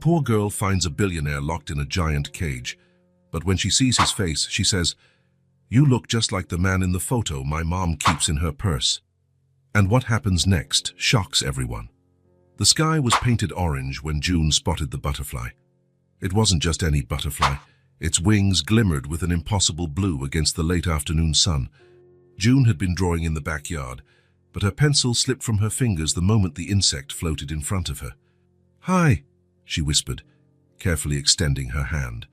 poor girl finds a billionaire locked in a giant cage, but when she sees his face, she says, "You look just like the man in the photo my mom keeps in her purse." And what happens next shocks everyone. The sky was painted orange when June spotted the butterfly. It wasn't just any butterfly. Its wings glimmered with an impossible blue against the late afternoon sun. June had been drawing in the backyard, but her pencil slipped from her fingers the moment the insect floated in front of her. "Hi," she whispered, carefully extending her hand.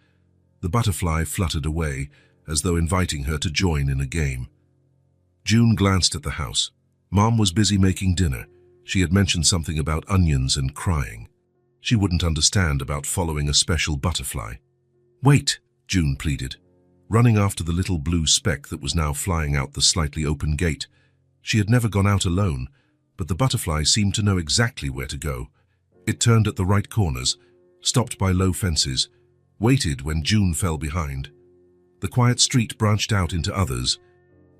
The butterfly fluttered away, as though inviting her to join in a game. June glanced at the house. Mom was busy making dinner. She had mentioned something about onions and crying. She wouldn't understand about following a special butterfly. "Wait," June pleaded, running after the little blue speck that was now flying out the slightly open gate. She had never gone out alone, but the butterfly seemed to know exactly where to go. It turned at the right corners, stopped by low fences, waited when June fell behind. The quiet street branched out into others.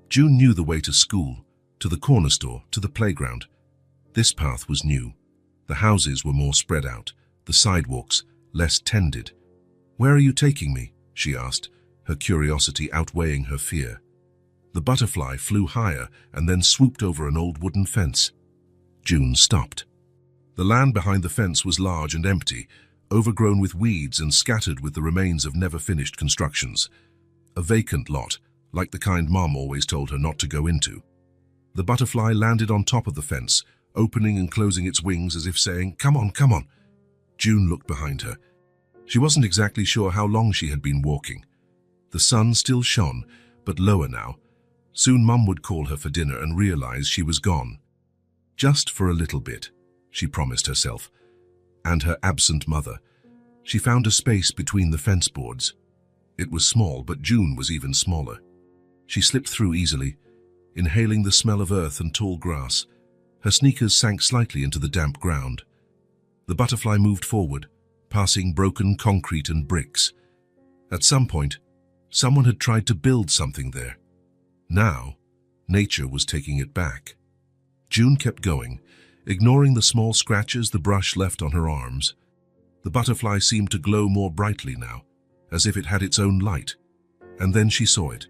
June knew the way to school, to the corner store, to the playground. This path was new. The houses were more spread out, the sidewalks less tended. "Where are you taking me?" she asked, her curiosity outweighing her fear. The butterfly flew higher and then swooped over an old wooden fence. June stopped. The land behind the fence was large and empty, overgrown with weeds and scattered with the remains of never-finished constructions. A vacant lot, like the kind Mom always told her not to go into. The butterfly landed on top of the fence, opening and closing its wings as if saying, "Come on, come on." June looked behind her. She wasn't exactly sure how long she had been walking. The sun still shone, but lower now. Soon Mum would call her for dinner and realize she was gone. Just for a little bit, she promised herself, and her absent mother. She found a space between the fence boards. It was small, but June was even smaller. She slipped through easily, inhaling the smell of earth and tall grass. Her sneakers sank slightly into the damp ground. The butterfly moved forward, passing broken concrete and bricks. At some point, someone had tried to build something there. Now, nature was taking it back. June kept going, ignoring the small scratches the brush left on her arms. The butterfly seemed to glow more brightly now, as if it had its own light. And then she saw it.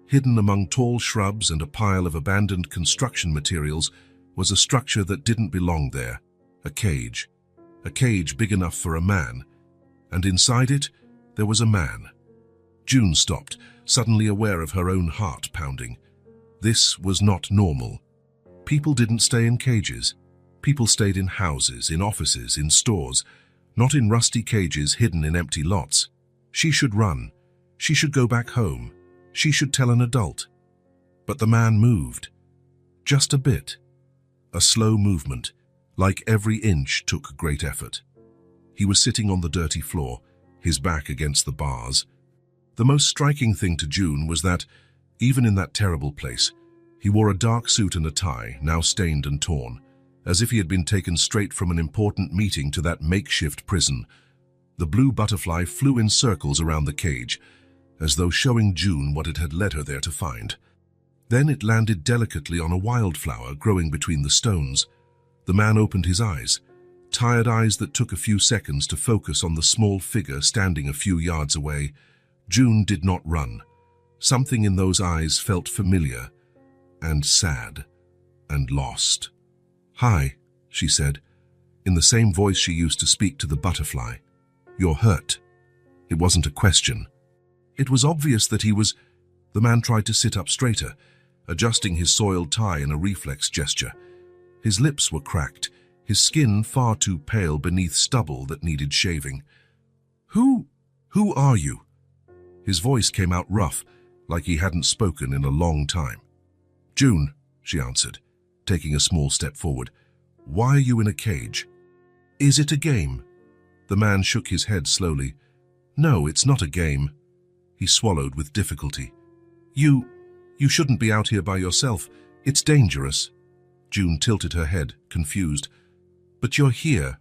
Hidden among tall shrubs and a pile of abandoned construction materials was a structure that didn't belong there, a cage. A cage big enough for a man, and inside it, there was a man. June stopped, suddenly aware of her own heart pounding. This was not normal. People didn't stay in cages. People stayed in houses, in offices, in stores, not in rusty cages hidden in empty lots. She should run. She should go back home. She should tell an adult. But the man moved. Just a bit. A slow movement, like every inch took great effort. He was sitting on the dirty floor, his back against the bars. The most striking thing to June was that, even in that terrible place, he wore a dark suit and a tie, now stained and torn, as if he had been taken straight from an important meeting to that makeshift prison. The blue butterfly flew in circles around the cage, as though showing June what it had led her there to find. Then it landed delicately on a wildflower growing between the stones. The man opened his eyes, tired eyes that took a few seconds to focus on the small figure standing a few yards away. June did not run. Something in those eyes felt familiar, and sad, and lost. "Hi," she said, in the same voice she used to speak to the butterfly. "You're hurt." It wasn't a question. It was obvious that he was. The man tried to sit up straighter, adjusting his soiled tie in a reflex gesture. His lips were cracked, his skin far too pale beneath stubble that needed shaving. Who are you?" His voice came out rough, like he hadn't spoken in a long time. "June," she answered, taking a small step forward. "Why are you in a cage?" "Is it a game?" The man shook his head slowly. "No, it's not a game." He swallowed with difficulty. You shouldn't be out here by yourself. It's dangerous." June tilted her head, confused. "But you're here."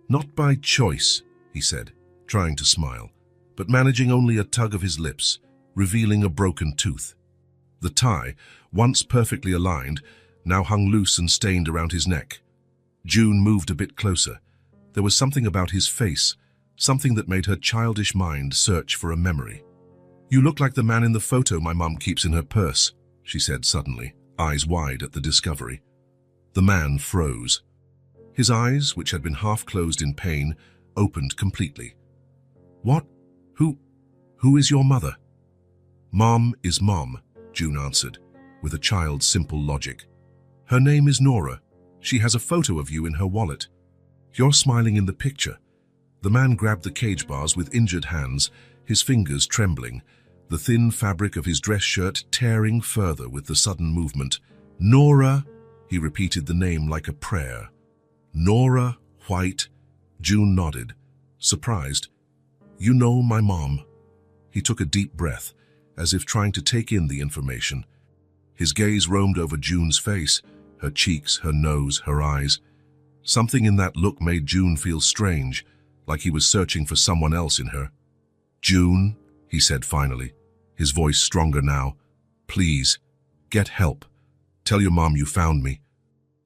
"Not by choice," he said, trying to smile, but managing only a tug of his lips, revealing a broken tooth. The tie, once perfectly aligned, now hung loose and stained around his neck. June moved a bit closer. There was something about his face, something that made her childish mind search for a memory. "You look like the man in the photo my mum keeps in her purse," she said suddenly, eyes wide at the discovery. The man froze. His eyes, which had been half closed in pain, opened completely. "What? Who is your mother?" "Mom is Mom," June answered, with a child's simple logic. "Her name is Nora. She has a photo of you in her wallet. You're smiling in the picture." The man grabbed the cage bars with injured hands, his fingers trembling, the thin fabric of his dress shirt tearing further with the sudden movement. "Nora," he repeated the name like a prayer. "Nora White." June nodded, surprised. "You know my mom." He took a deep breath, as if trying to take in the information. His gaze roamed over June's face, her cheeks, her nose, her eyes. Something in that look made June feel strange, like he was searching for someone else in her. "June," he said finally, his voice stronger now, "please, get help. Tell your mom you found me.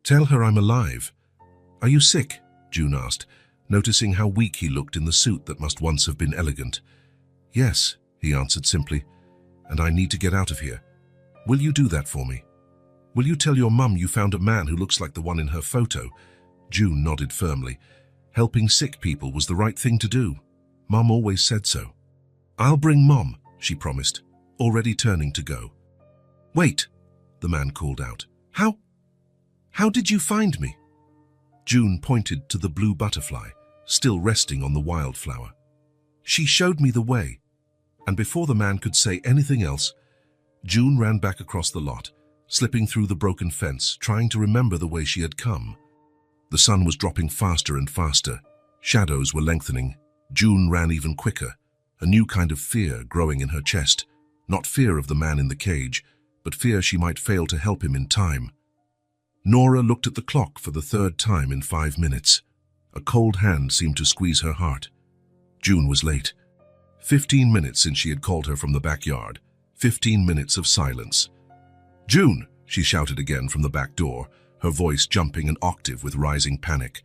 Tell her I'm alive." "Are you sick?" June asked, noticing how weak he looked in the suit that must once have been elegant. "Yes," he answered simply, "and I need to get out of here. Will you do that for me? Will you tell your mum you found a man who looks like the one in her photo?" June nodded firmly. Helping sick people was the right thing to do. Mum always said so. "I'll bring Mom," she promised, already turning to go. "Wait," the man called out. How did you find me?" June pointed to the blue butterfly, still resting on the wildflower. "She showed me the way." And before the man could say anything else, June ran back across the lot, slipping through the broken fence, trying to remember the way she had come. The sun was dropping faster and faster. Shadows were lengthening. June ran even quicker, a new kind of fear growing in her chest. Not fear of the man in the cage, but fear she might fail to help him in time. Nora looked at the clock for the third time in 5 minutes. A cold hand seemed to squeeze her heart. June was late. 15 minutes since she had called her from the backyard. 15 minutes of silence. "June!" she shouted again from the back door, her voice jumping an octave with rising panic.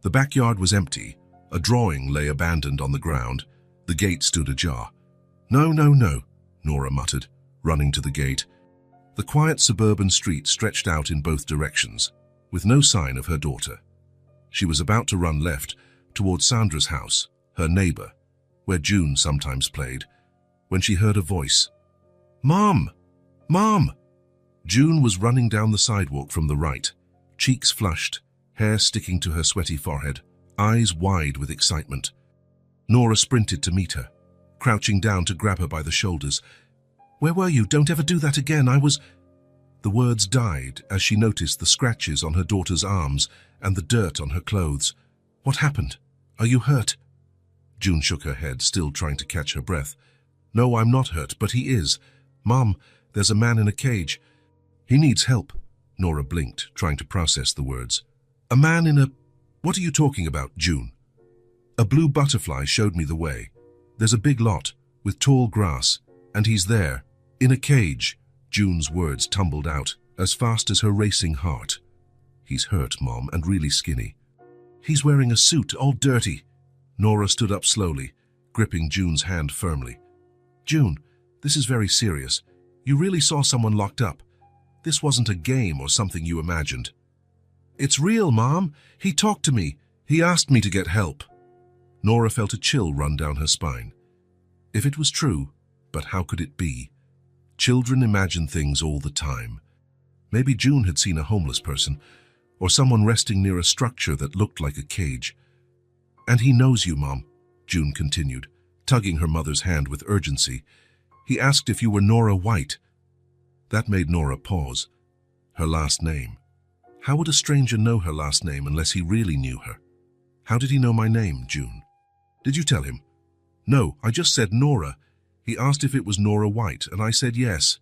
The backyard was empty. A drawing lay abandoned on the ground. The gate stood ajar. "No, no, no," Nora muttered, running to the gate. The quiet suburban street stretched out in both directions, with no sign of her daughter. She was about to run left, toward Sandra's house, her neighbor, where June sometimes played, when she heard a voice. "Mom! Mom!" June was running down the sidewalk from the right, cheeks flushed, hair sticking to her sweaty forehead, eyes wide with excitement. Nora sprinted to meet her, crouching down to grab her by the shoulders. "Where were you? Don't ever do that again. I was—" The words died as she noticed the scratches on her daughter's arms and the dirt on her clothes. "What happened? Are you hurt?" June shook her head, still trying to catch her breath. "No, I'm not hurt, but he is. Mom, there's a man in a cage. He needs help." Nora blinked, trying to process the words. "A man in a— What are you talking about, June?" "A blue butterfly showed me the way. There's a big lot, with tall grass, and he's there, in a cage." June's words tumbled out, as fast as her racing heart. "He's hurt, Mom, and really skinny. He's wearing a suit, all dirty." Nora stood up slowly, gripping June's hand firmly. "June, this is very serious. You really saw someone locked up. This wasn't a game or something you imagined." "It's real, Mom. He talked to me. He asked me to get help." Nora felt a chill run down her spine. If it was true, but how could it be? Children imagine things all the time. Maybe June had seen a homeless person, or someone resting near a structure that looked like a cage. "And he knows you, Mom," June continued, tugging her mother's hand with urgency. "He asked if you were Nora White." That made Nora pause. Her last name. How would a stranger know her last name unless he really knew her? "How did he know my name, June?" "Did you tell him?" "No, I just said Nora. He asked if it was Nora White, and I said yes."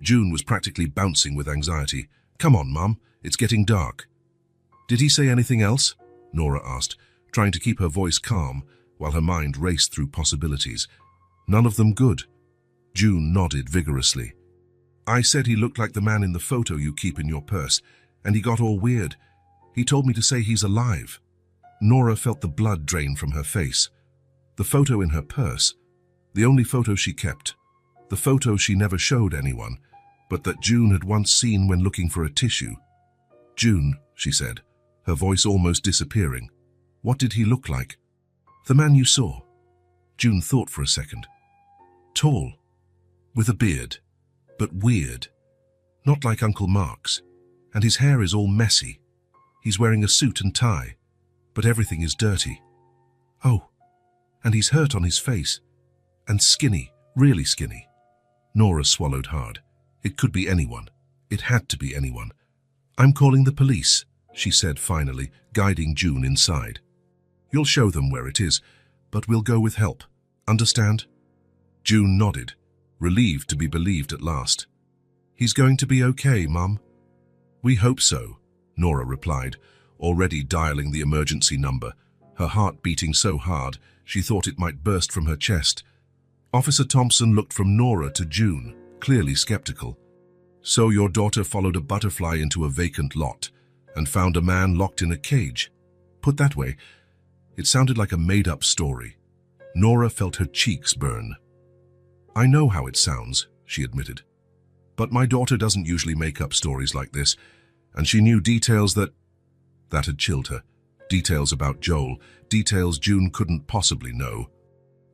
June was practically bouncing with anxiety. "Come on, Mum, it's getting dark." "Did he say anything else?" Nora asked, trying to keep her voice calm while her mind raced through possibilities. "None of them good." June nodded vigorously. "I said he looked like the man in the photo you keep in your purse, and he got all weird. He told me to say he's alive." Nora felt the blood drain from her face. The photo in her purse, the only photo she kept, the photo she never showed anyone, but that June had once seen when looking for a tissue. "June," she said, her voice almost disappearing. "What did he look like?" "The man you saw." June thought for a second. "Tall, with a beard, but weird. Not like Uncle Mark's. And his hair is all messy. He's wearing a suit and tie, but everything is dirty. Oh, and he's hurt on his face. And skinny, really skinny." Nora swallowed hard. It could be anyone. It had to be anyone. "I'm calling the police," she said finally, guiding June inside. "You'll show them where it is, but we'll go with help. Understand?" June nodded, relieved to be believed at last. "He's going to be okay, Mum." "We hope so," Nora replied, already dialing the emergency number, her heart beating so hard she thought it might burst from her chest. Officer Thompson looked from Nora to June, clearly skeptical. "So your daughter followed a butterfly into a vacant lot and found a man locked in a cage. Put that way, it sounded like a made-up story." Nora felt her cheeks burn. "I know how it sounds," she admitted. "But my daughter doesn't usually make up stories like this, and she knew details that had chilled her. Details about Joel, details June couldn't possibly know.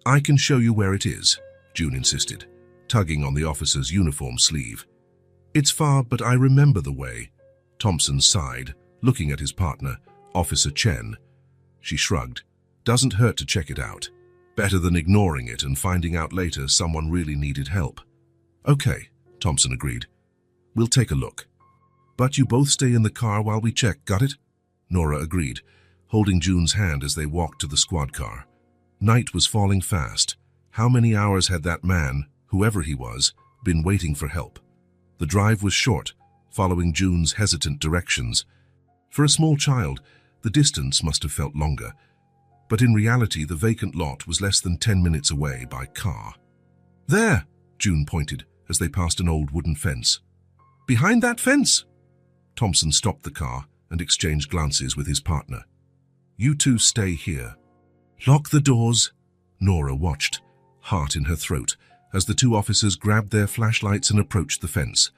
"I can show you where it is," June insisted, tugging on the officer's uniform sleeve. "It's far, but I remember the way." Thompson sighed, looking at his partner, Officer Chen. She shrugged. "Doesn't hurt to check it out. Better than ignoring it and finding out later someone really needed help." "Okay," Thompson agreed. "We'll take a look. But you both stay in the car while we check, got it?" Nora agreed, holding June's hand as they walked to the squad car. Night was falling fast. How many hours had that man, whoever he was, been waiting for help? The drive was short, following June's hesitant directions. For a small child, the distance must have felt longer. But in reality, the vacant lot was less than 10 minutes away by car. "There," June pointed as they passed an old wooden fence. "Behind that fence." Thompson stopped the car and exchanged glances with his partner. "You two stay here." "Lock the doors." Nora watched, heart in her throat, as the two officers grabbed their flashlights and approached the fence.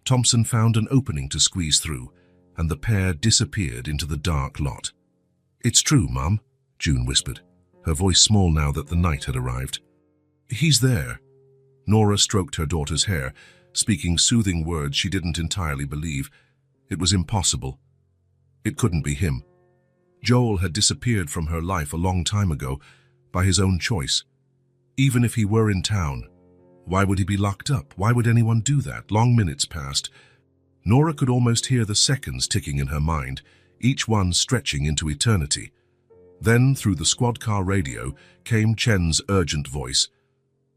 Thompson found an opening to squeeze through, and the pair disappeared into the dark lot. "It's true, Mum," June whispered, her voice small now that the night had arrived. "He's there." Nora stroked her daughter's hair, speaking soothing words she didn't entirely believe. It was impossible. It couldn't be him. Joel had disappeared from her life a long time ago, by his own choice. Even if he were in town, why would he be locked up? Why would anyone do that? Long minutes passed. Nora could almost hear the seconds ticking in her mind, each one stretching into eternity. Then, through the squad car radio, came Chen's urgent voice.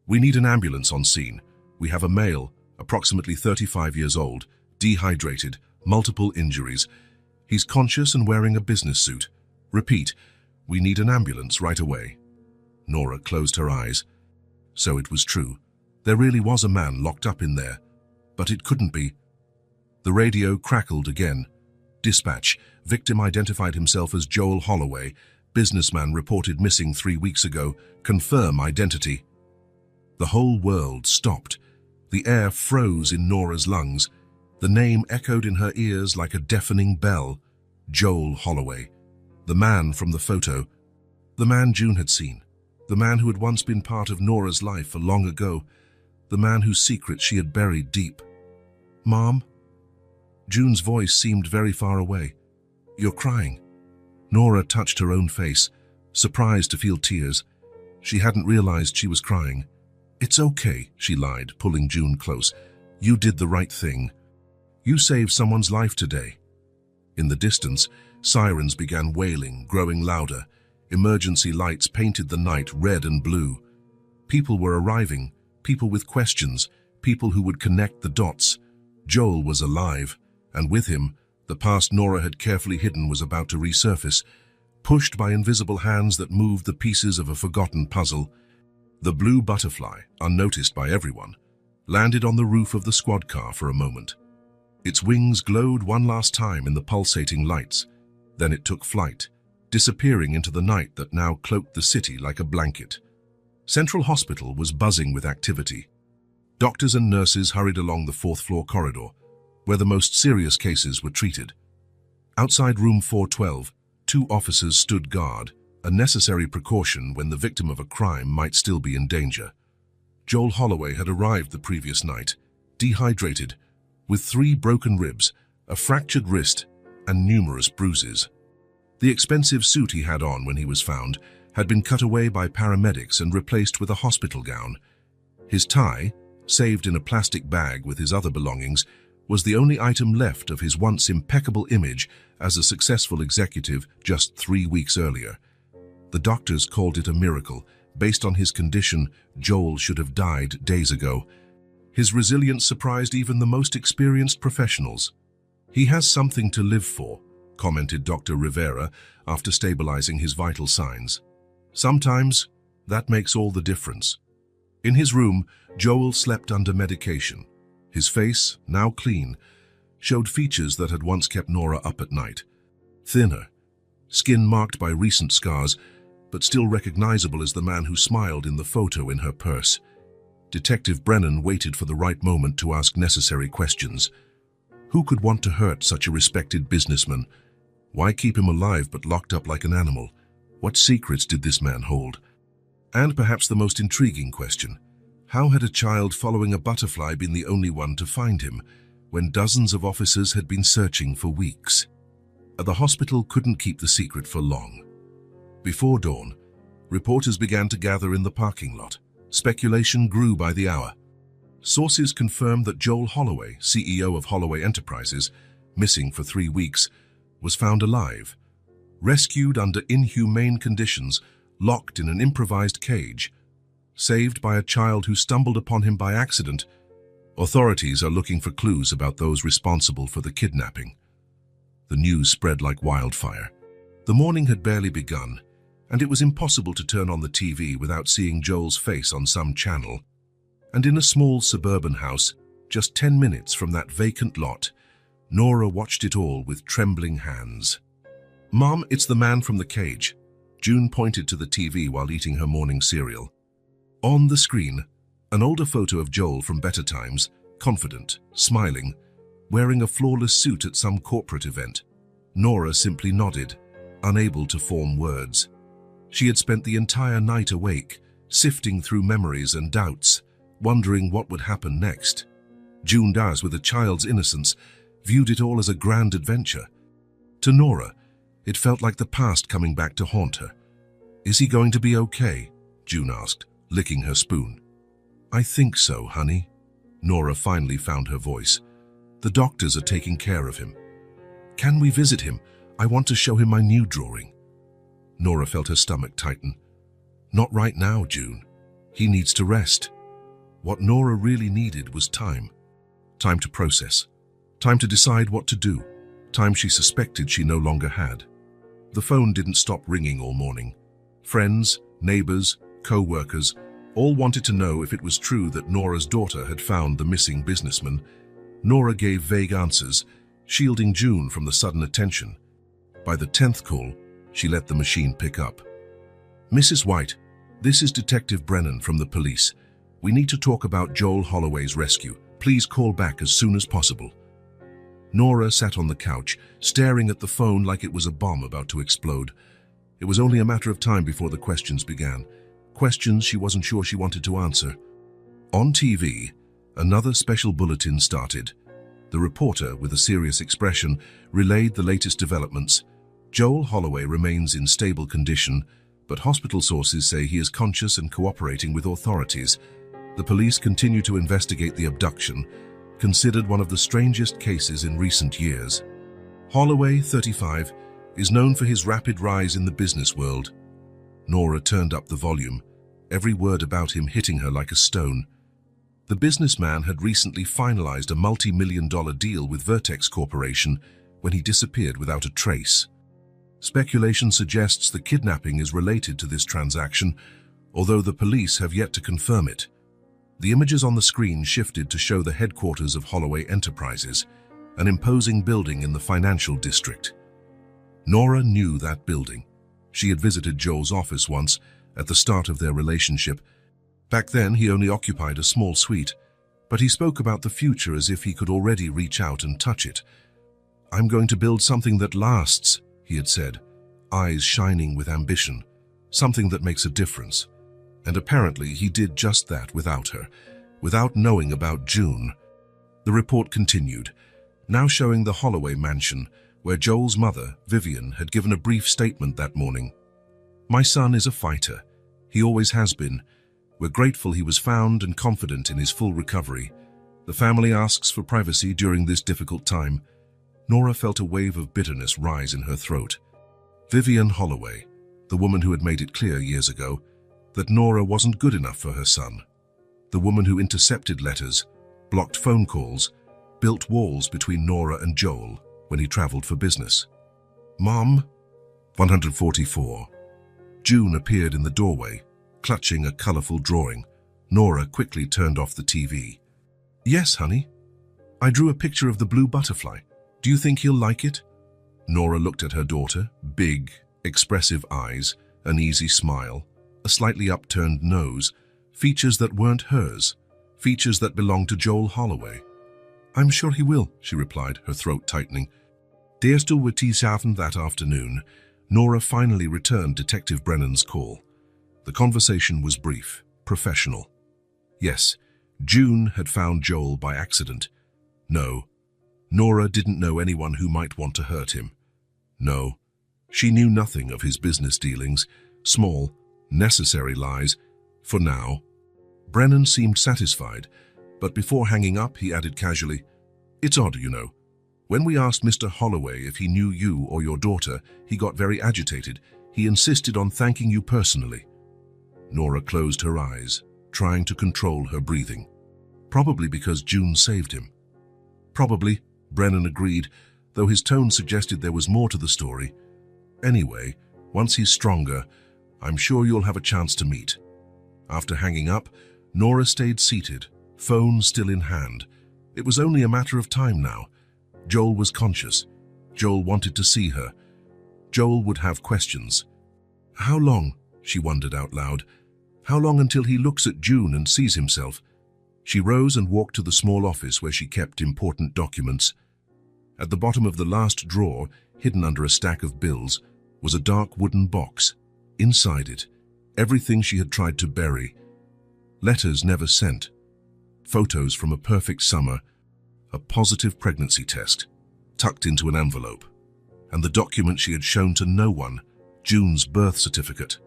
"We need an ambulance on scene. We have a male, approximately 35 years old, dehydrated, multiple injuries. He's conscious and wearing a business suit. Repeat, we need an ambulance right away." Nora closed her eyes. So it was true. There really was a man locked up in there. But it couldn't be. The radio crackled again. "Dispatch. Victim identified himself as Joel Holloway. Businessman reported missing 3 weeks ago. Confirm identity." The whole world stopped. The air froze in Nora's lungs. The name echoed in her ears like a deafening bell. Joel Holloway. The man from the photo. The man June had seen. The man who had once been part of Nora's life long ago. The man whose secret she had buried deep. "Mom?" June's voice seemed very far away. "You're crying." Nora touched her own face, surprised to feel tears. She hadn't realized she was crying. "It's okay," she lied, pulling June close. "You did the right thing. You saved someone's life today." In the distance, sirens began wailing, growing louder. Emergency lights painted the night red and blue. People were arriving, people with questions, people who would connect the dots. Joel was alive, and with him, the past Nora had carefully hidden was about to resurface, pushed by invisible hands that moved the pieces of a forgotten puzzle. The blue butterfly, unnoticed by everyone, landed on the roof of the squad car for a moment. Its wings glowed one last time in the pulsating lights. Then it took flight, disappearing into the night that now cloaked the city like a blanket. Central Hospital was buzzing with activity. Doctors and nurses hurried along the fourth-floor corridor, where the most serious cases were treated. Outside room 412, 2 officers stood guard, a necessary precaution when the victim of a crime might still be in danger. Joel Holloway had arrived the previous night, dehydrated, with 3 broken ribs, a fractured wrist, and numerous bruises. The expensive suit he had on when he was found had been cut away by paramedics and replaced with a hospital gown. His tie, saved in a plastic bag with his other belongings, was the only item left of his once impeccable image as a successful executive just 3 weeks earlier. The doctors called it a miracle. Based on his condition, Joel should have died days ago. His resilience surprised even the most experienced professionals. "He has something to live for," commented Dr. Rivera after stabilizing his vital signs. "Sometimes, that makes all the difference." In his room, Joel slept under medication. His face, now clean, showed features that had once kept Nora up at night. Thinner, skin marked by recent scars, but still recognizable as the man who smiled in the photo in her purse. Detective Brennan waited for the right moment to ask necessary questions. Who could want to hurt such a respected businessman? Why keep him alive but locked up like an animal? What secrets did this man hold? And perhaps the most intriguing question, how had a child following a butterfly been the only one to find him, when dozens of officers had been searching for weeks? The hospital couldn't keep the secret for long. Before dawn, reporters began to gather in the parking lot. Speculation grew by the hour. Sources confirmed that Joel Holloway, CEO of Holloway Enterprises, missing for 3 weeks, was found alive, rescued under inhumane conditions, locked in an improvised cage, saved by a child who stumbled upon him by accident. Authorities are looking for clues about those responsible for the kidnapping. The news spread like wildfire. The morning had barely begun, and it was impossible to turn on the TV without seeing Joel's face on some channel. And in a small suburban house, just 10 minutes from that vacant lot, Nora watched it all with trembling hands. "Mom, it's the man from the cage." June pointed to the TV while eating her morning cereal. On the screen, an older photo of Joel from better times, confident, smiling, wearing a flawless suit at some corporate event. Nora simply nodded, unable to form words. She had spent the entire night awake, sifting through memories and doubts, wondering what would happen next. June Daz, with a child's innocence, viewed it all as a grand adventure. To Nora, it felt like the past coming back to haunt her. "Is he going to be okay?" June asked, licking her spoon. "I think so, honey." Nora finally found her voice. "The doctors are taking care of him." "Can we visit him? I want to show him my new drawing." Nora felt her stomach tighten. "Not right now, June. He needs to rest." What Nora really needed was time. Time to process. Time to decide what to do. Time she suspected she no longer had. The phone didn't stop ringing all morning. Friends, neighbors, co-workers, all wanted to know if it was true that Nora's daughter had found the missing businessman. Nora gave vague answers, shielding June from the sudden attention. By the 10th call, she let the machine pick up. "Mrs. White, this is Detective Brennan from the police. We need to talk about Joel Holloway's rescue. Please call back as soon as possible." Nora sat on the couch, staring at the phone like it was a bomb about to explode. It was only a matter of time before the questions began. Questions she wasn't sure she wanted to answer. On TV, another special bulletin started. The reporter, with a serious expression, relayed the latest developments. Joel Holloway remains in stable condition, but hospital sources say he is conscious and cooperating with authorities. The police continue to investigate the abduction, considered one of the strangest cases in recent years. Holloway, 35, is known for his rapid rise in the business world. Nora turned up the volume, every word about him hitting her like a stone. The businessman had recently finalized a multi-million-dollar deal with Vertex Corporation when he disappeared without a trace. Speculation suggests the kidnapping is related to this transaction, although the police have yet to confirm it. The images on the screen shifted to show the headquarters of Holloway Enterprises, an imposing building in the financial district. Nora knew that building. She had visited Joel's office once, at the start of their relationship. Back then, he only occupied a small suite, but he spoke about the future as if he could already reach out and touch it. "I'm going to build something that lasts," he had said, eyes shining with ambition, something that makes a difference. And apparently he did just that without her, without knowing about June. The report continued, now showing the Holloway mansion, where Joel's mother, Vivian, had given a brief statement that morning. "My son is a fighter. He always has been. We're grateful he was found and confident in his full recovery. The family asks for privacy during this difficult time." Nora felt a wave of bitterness rise in her throat. Vivian Holloway, the woman who had made it clear years ago that Nora wasn't good enough for her son. The woman who intercepted letters, blocked phone calls, built walls between Nora and Joel when he traveled for business. "Mom?" 144. June appeared in the doorway, clutching a colorful drawing. Nora quickly turned off the TV. "Yes, honey. I drew a picture of the blue butterfly. Do you think he'll like it?" Nora looked at her daughter, big, expressive eyes, an easy smile, a slightly upturned nose, features that weren't hers, features that belonged to Joel Holloway. "I'm sure he will," she replied, her throat tightening. Deerstal were Teeshaven that afternoon. Nora finally returned Detective Brennan's call. The conversation was brief, professional. Yes, June had found Joel by accident. No, Nora didn't know anyone who might want to hurt him. No, she knew nothing of his business dealings, small, necessary lies, for now. Brennan seemed satisfied, but before hanging up he added casually, "It's odd, you know. When we asked Mr. Holloway if he knew you or your daughter, he got very agitated. He insisted on thanking you personally." Nora closed her eyes, trying to control her breathing. Probably because June saved him. "Probably," Brennan agreed, though his tone suggested there was more to the story. "Anyway, once he's stronger, I'm sure you'll have a chance to meet." After hanging up, Nora stayed seated, phone still in hand. It was only a matter of time now. Joel was conscious. Joel wanted to see her. Joel would have questions. "How long?" she wondered out loud. "How long until he looks at June and sees himself?" She rose and walked to the small office where she kept important documents. At the bottom of the last drawer, hidden under a stack of bills, was a dark wooden box. Inside it, everything she had tried to bury. Letters never sent. Photos from a perfect summer, a positive pregnancy test, tucked into an envelope. And the document she had shown to no one, June's birth certificate.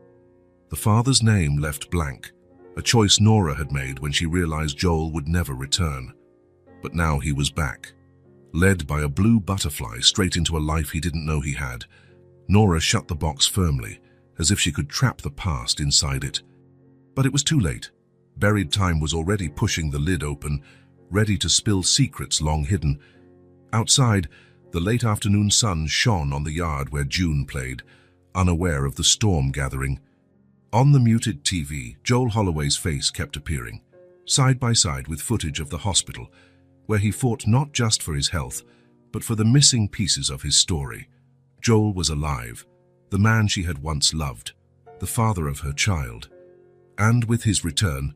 The father's name left blank, a choice Nora had made when she realized Joel would never return. But now he was back, led by a blue butterfly straight into a life he didn't know he had. Nora shut the box firmly, as if she could trap the past inside it. But it was too late. Buried time was already pushing the lid open, ready to spill secrets long hidden. Outside, the late afternoon sun shone on the yard where June played, unaware of the storm gathering. On the muted TV, Joel Holloway's face kept appearing, side by side with footage of the hospital, where he fought not just for his health, but for the missing pieces of his story. Joel was alive, the man she had once loved, the father of her child. And with his return,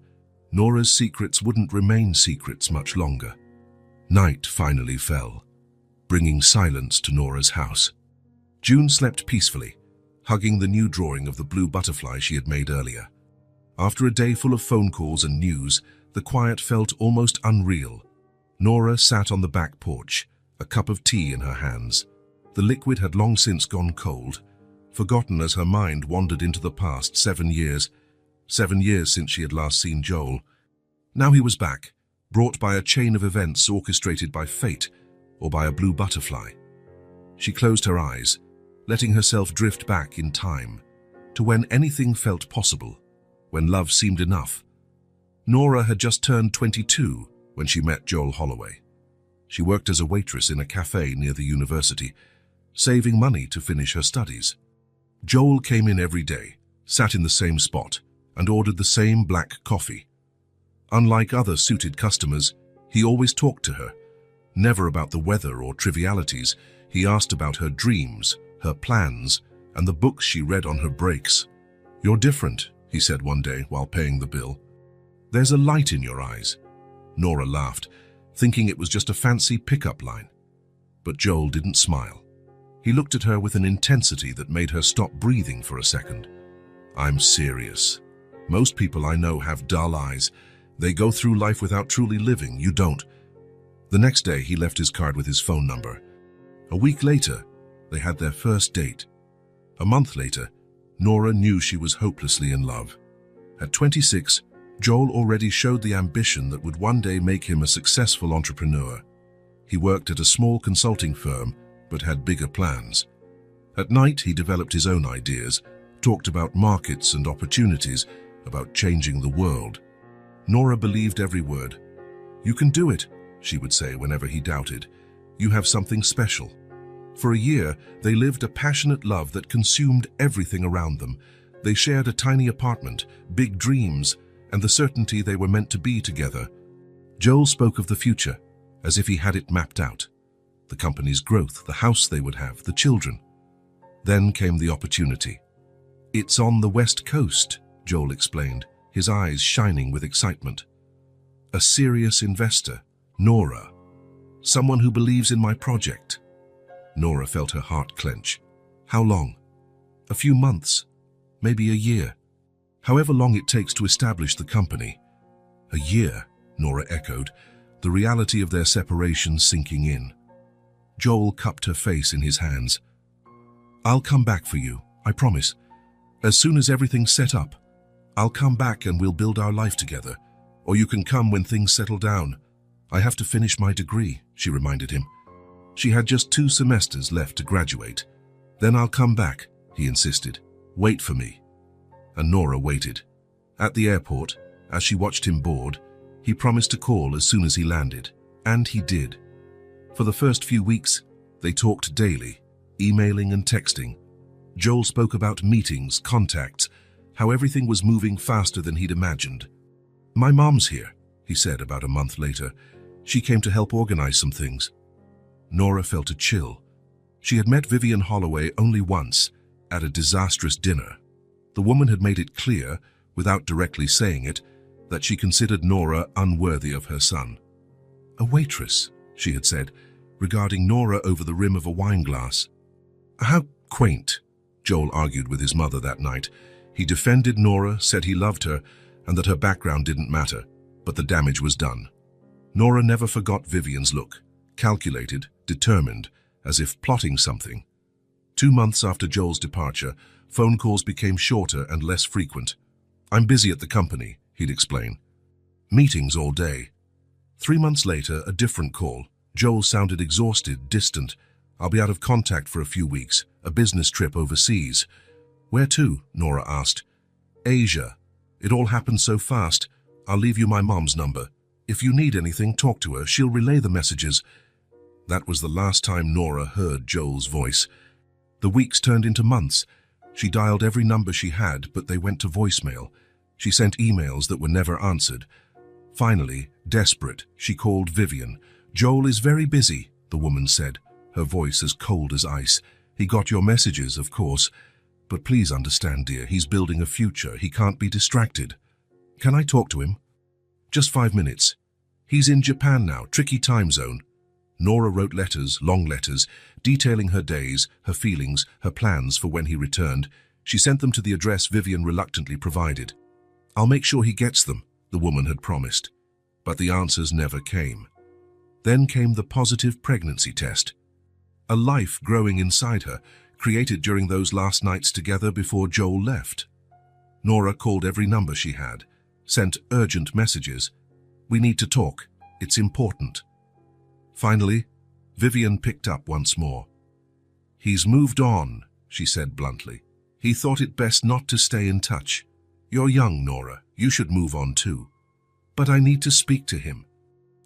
Nora's secrets wouldn't remain secrets much longer. Night finally fell, bringing silence to Nora's house. June slept peacefully, hugging the new drawing of the blue butterfly she had made earlier. After a day full of phone calls and news, the quiet felt almost unreal. Nora sat on the back porch, a cup of tea in her hands. The liquid had long since gone cold, forgotten as her mind wandered into the past 7 years. 7 years since she had last seen Joel. Now he was back, brought by a chain of events orchestrated by fate or by a blue butterfly. She closed her eyes, letting herself drift back in time, to when anything felt possible, when love seemed enough. Nora had just turned 22 when she met Joel Holloway. She worked as a waitress in a cafe near the university, saving money to finish her studies. Joel came in every day, sat in the same spot, and ordered the same black coffee. Unlike other suited customers, he always talked to her. Never about the weather or trivialities. He asked about her dreams, her plans, and the books she read on her breaks. "You're different," he said one day while paying the bill. "There's a light in your eyes." Nora laughed, thinking it was just a fancy pickup line. But Joel didn't smile. He looked at her with an intensity that made her stop breathing for a second. "I'm serious. Most people I know have dull eyes. They go through life without truly living. You don't." The next day, he left his card with his phone number. A week later, they had their first date. A month later, Nora knew she was hopelessly in love. At 26, Joel already showed the ambition that would one day make him a successful entrepreneur. He worked at a small consulting firm, but had bigger plans. At night, he developed his own ideas, talked about markets and opportunities, about changing the world. Nora believed every word. "You can do it," she would say whenever he doubted. "You have something special." For a year, they lived a passionate love that consumed everything around them. They shared a tiny apartment, big dreams, and the certainty they were meant to be together. Joel spoke of the future, as if he had it mapped out. The company's growth, the house they would have, the children. Then came the opportunity. "It's on the West Coast," Joel explained, his eyes shining with excitement. "A serious investor, Nora. Someone who believes in my project." Nora felt her heart clench. "How long?" "A few months, maybe a year. However long it takes to establish the company." "A year," Nora echoed, the reality of their separation sinking in. Joel cupped her face in his hands. "I'll come back for you, I promise. As soon as everything's set up, I'll come back and we'll build our life together. Or you can come when things settle down. I have to finish my degree," she reminded him. She had just 2 semesters left to graduate. "Then I'll come back," he insisted. "Wait for me." And Nora waited. At the airport, as she watched him board, he promised to call as soon as he landed. And he did. For the first few weeks, they talked daily, emailing and texting. Joel spoke about meetings, contacts, how everything was moving faster than he'd imagined. "My mom's here," he said about a month later. "She came to help organize some things." Nora felt a chill. She had met Vivian Holloway only once, at a disastrous dinner. The woman had made it clear, without directly saying it, that she considered Nora unworthy of her son. "A waitress," she had said, regarding Nora over the rim of a wineglass. "How quaint," Joel argued with his mother that night. He defended Nora, said he loved her, and that her background didn't matter, but the damage was done. Nora never forgot Vivian's look, calculated, determined, as if plotting something. 2 months after Joel's departure, phone calls became shorter and less frequent. "I'm busy at the company," he'd explain. "Meetings all day." 3 months later, a different call. Joel sounded exhausted, distant. "I'll be out of contact for a few weeks, a business trip overseas." "Where to?" Nora asked. "Asia. It all happened so fast. I'll leave you my mom's number. If you need anything, talk to her. She'll relay the messages." That was the last time Nora heard Joel's voice. The weeks turned into months. She dialed every number she had, but they went to voicemail. She sent emails that were never answered. Finally, desperate, she called Vivian. "Joel is very busy," the woman said, her voice as cold as ice. "He got your messages, of course. But please understand, dear, he's building a future. He can't be distracted." "Can I talk to him?" "Just 5 minutes. He's in Japan now, tricky time zone." Nora wrote letters, long letters, detailing her days, her feelings, her plans for when he returned. She sent them to the address Vivian reluctantly provided. "I'll make sure he gets them," the woman had promised. But the answers never came. Then came the positive pregnancy test. A life growing inside her, created during those last nights together before Joel left. Nora called every number she had, sent urgent messages. "We need to talk. It's important." Finally, Vivian picked up once more. "He's moved on," she said bluntly. "He thought it best not to stay in touch. You're young, Nora. You should move on too." "But I need to speak to him."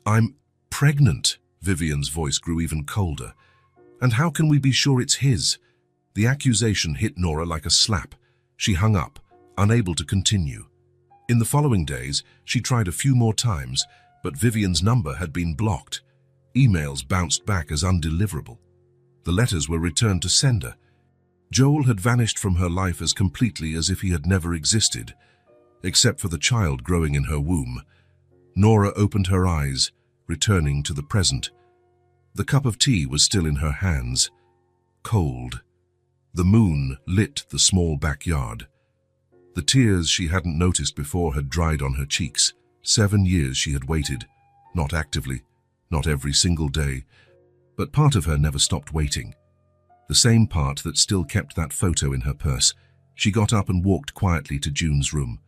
"I'm pregnant." Vivian's voice grew even colder. "And how can we be sure it's his?" The accusation hit Nora like a slap. She hung up, unable to continue. In the following days, she tried a few more times, but Vivian's number had been blocked. Emails bounced back as undeliverable. The letters were returned to sender. Joel had vanished from her life as completely as if he had never existed, except for the child growing in her womb. Nora opened her eyes, returning to the present. The cup of tea was still in her hands, cold. The moon lit the small backyard. The tears she hadn't noticed before had dried on her cheeks. 7 years she had waited, not actively, not every single day, but part of her never stopped waiting. The same part that still kept that photo in her purse. She got up and walked quietly to June's room.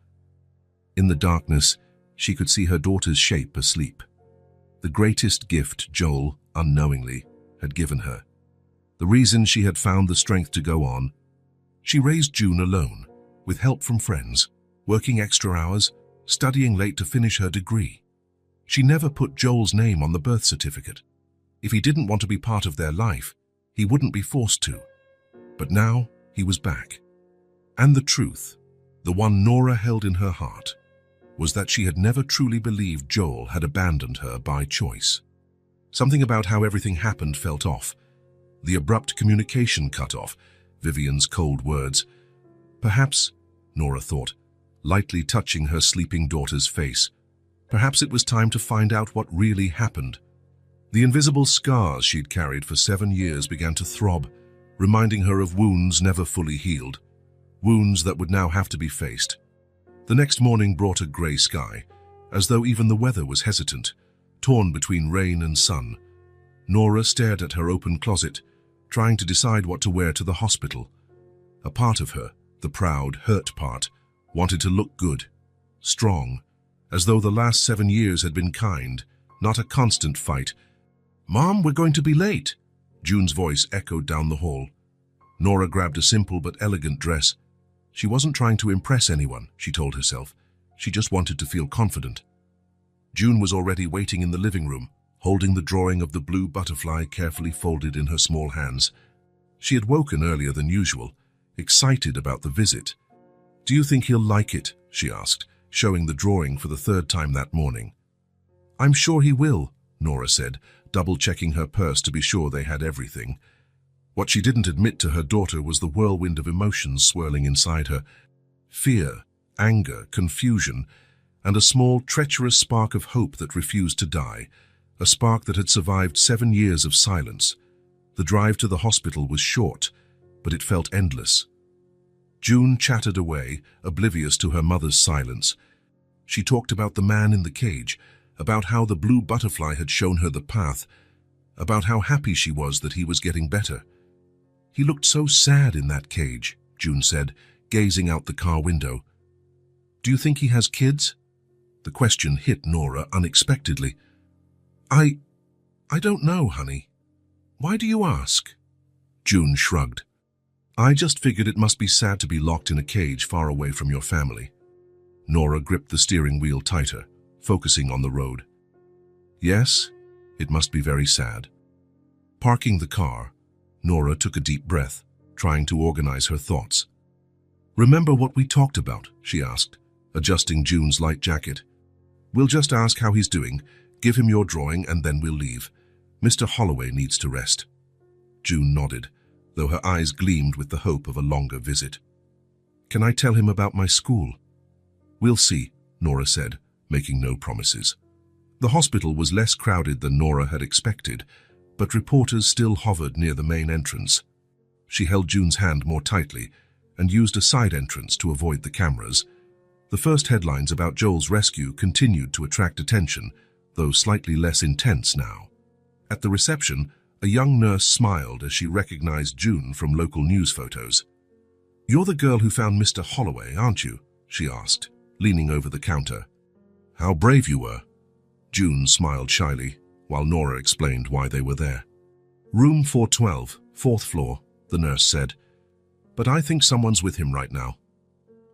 In the darkness, she could see her daughter's shape asleep. The greatest gift Joel, unknowingly, had given her. The reason she had found the strength to go on. She raised June alone, with help from friends, working extra hours, studying late to finish her degree. She never put Joel's name on the birth certificate. If he didn't want to be part of their life, he wouldn't be forced to. But now he was back. And the truth, the one Nora held in her heart, was that she had never truly believed Joel had abandoned her by choice. Something about how everything happened felt off. The abrupt communication cut off, Vivian's cold words. Perhaps, Nora thought, lightly touching her sleeping daughter's face, perhaps it was time to find out what really happened. The invisible scars she'd carried for 7 years began to throb, reminding her of wounds never fully healed, wounds that would now have to be faced. The next morning brought a grey sky, as though even the weather was hesitant, torn between rain and sun. Nora stared at her open closet, trying to decide what to wear to the hospital. A part of her, the proud, hurt part, wanted to look good, strong, as though the last 7 years had been kind, not a constant fight. "Mom, we're going to be late," June's voice echoed down the hall. Nora grabbed a simple but elegant dress. She wasn't trying to impress anyone, she told herself. She just wanted to feel confident. June was already waiting in the living room, holding the drawing of the blue butterfly carefully folded in her small hands. She had woken earlier than usual, excited about the visit. "Do you think he'll like it?" she asked, showing the drawing for the 3rd time that morning. "I'm sure he will," Nora said, double-checking her purse to be sure they had everything. What she didn't admit to her daughter was the whirlwind of emotions swirling inside her. Fear, anger, confusion, and a small, treacherous spark of hope that refused to die, a spark that had survived 7 years of silence. The drive to the hospital was short, but it felt endless. June chattered away, oblivious to her mother's silence. She talked about the man in the cage, about how the blue butterfly had shown her the path, about how happy she was that he was getting better. "He looked so sad in that cage," June said, gazing out the car window. "Do you think he has kids?" The question hit Nora unexpectedly. I don't know, honey. Why do you ask?" June shrugged. "I just figured it must be sad to be locked in a cage far away from your family." Nora gripped the steering wheel tighter, focusing on the road. "Yes, it must be very sad." Parking the car, Nora took a deep breath, trying to organize her thoughts. "Remember what we talked about?" she asked, adjusting June's light jacket. "We'll just ask how he's doing, give him your drawing, and then we'll leave. Mr. Holloway needs to rest." June nodded, though her eyes gleamed with the hope of a longer visit. "Can I tell him about my school?" "We'll see," Nora said, making no promises. The hospital was less crowded than Nora had expected, but reporters still hovered near the main entrance. She held June's hand more tightly and used a side entrance to avoid the cameras. The first headlines about Joel's rescue continued to attract attention, though slightly less intense now. At the reception, a young nurse smiled as she recognized June from local news photos. "You're the girl who found Mr. Holloway, aren't you?" she asked, leaning over the counter. "How brave you were." June smiled shyly, while Nora explained why they were there. "Room 412, 4th floor," the nurse said. "But I think someone's with him right now."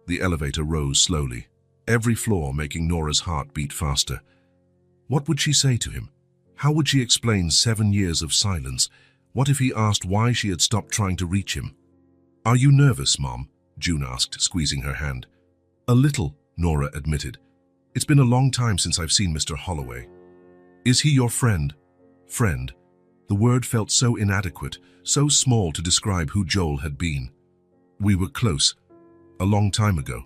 The elevator rose slowly, every floor making Nora's heart beat faster. What would she say to him? How would she explain 7 years of silence? What if he asked why she had stopped trying to reach him? "Are you nervous, Mom?" June asked, squeezing her hand. "A little," Nora admitted. "It's been a long time since I've seen Mr. Holloway." "Is he your friend?" "Friend?" The word felt so inadequate, so small to describe who Joel had been. We were close, a long time ago.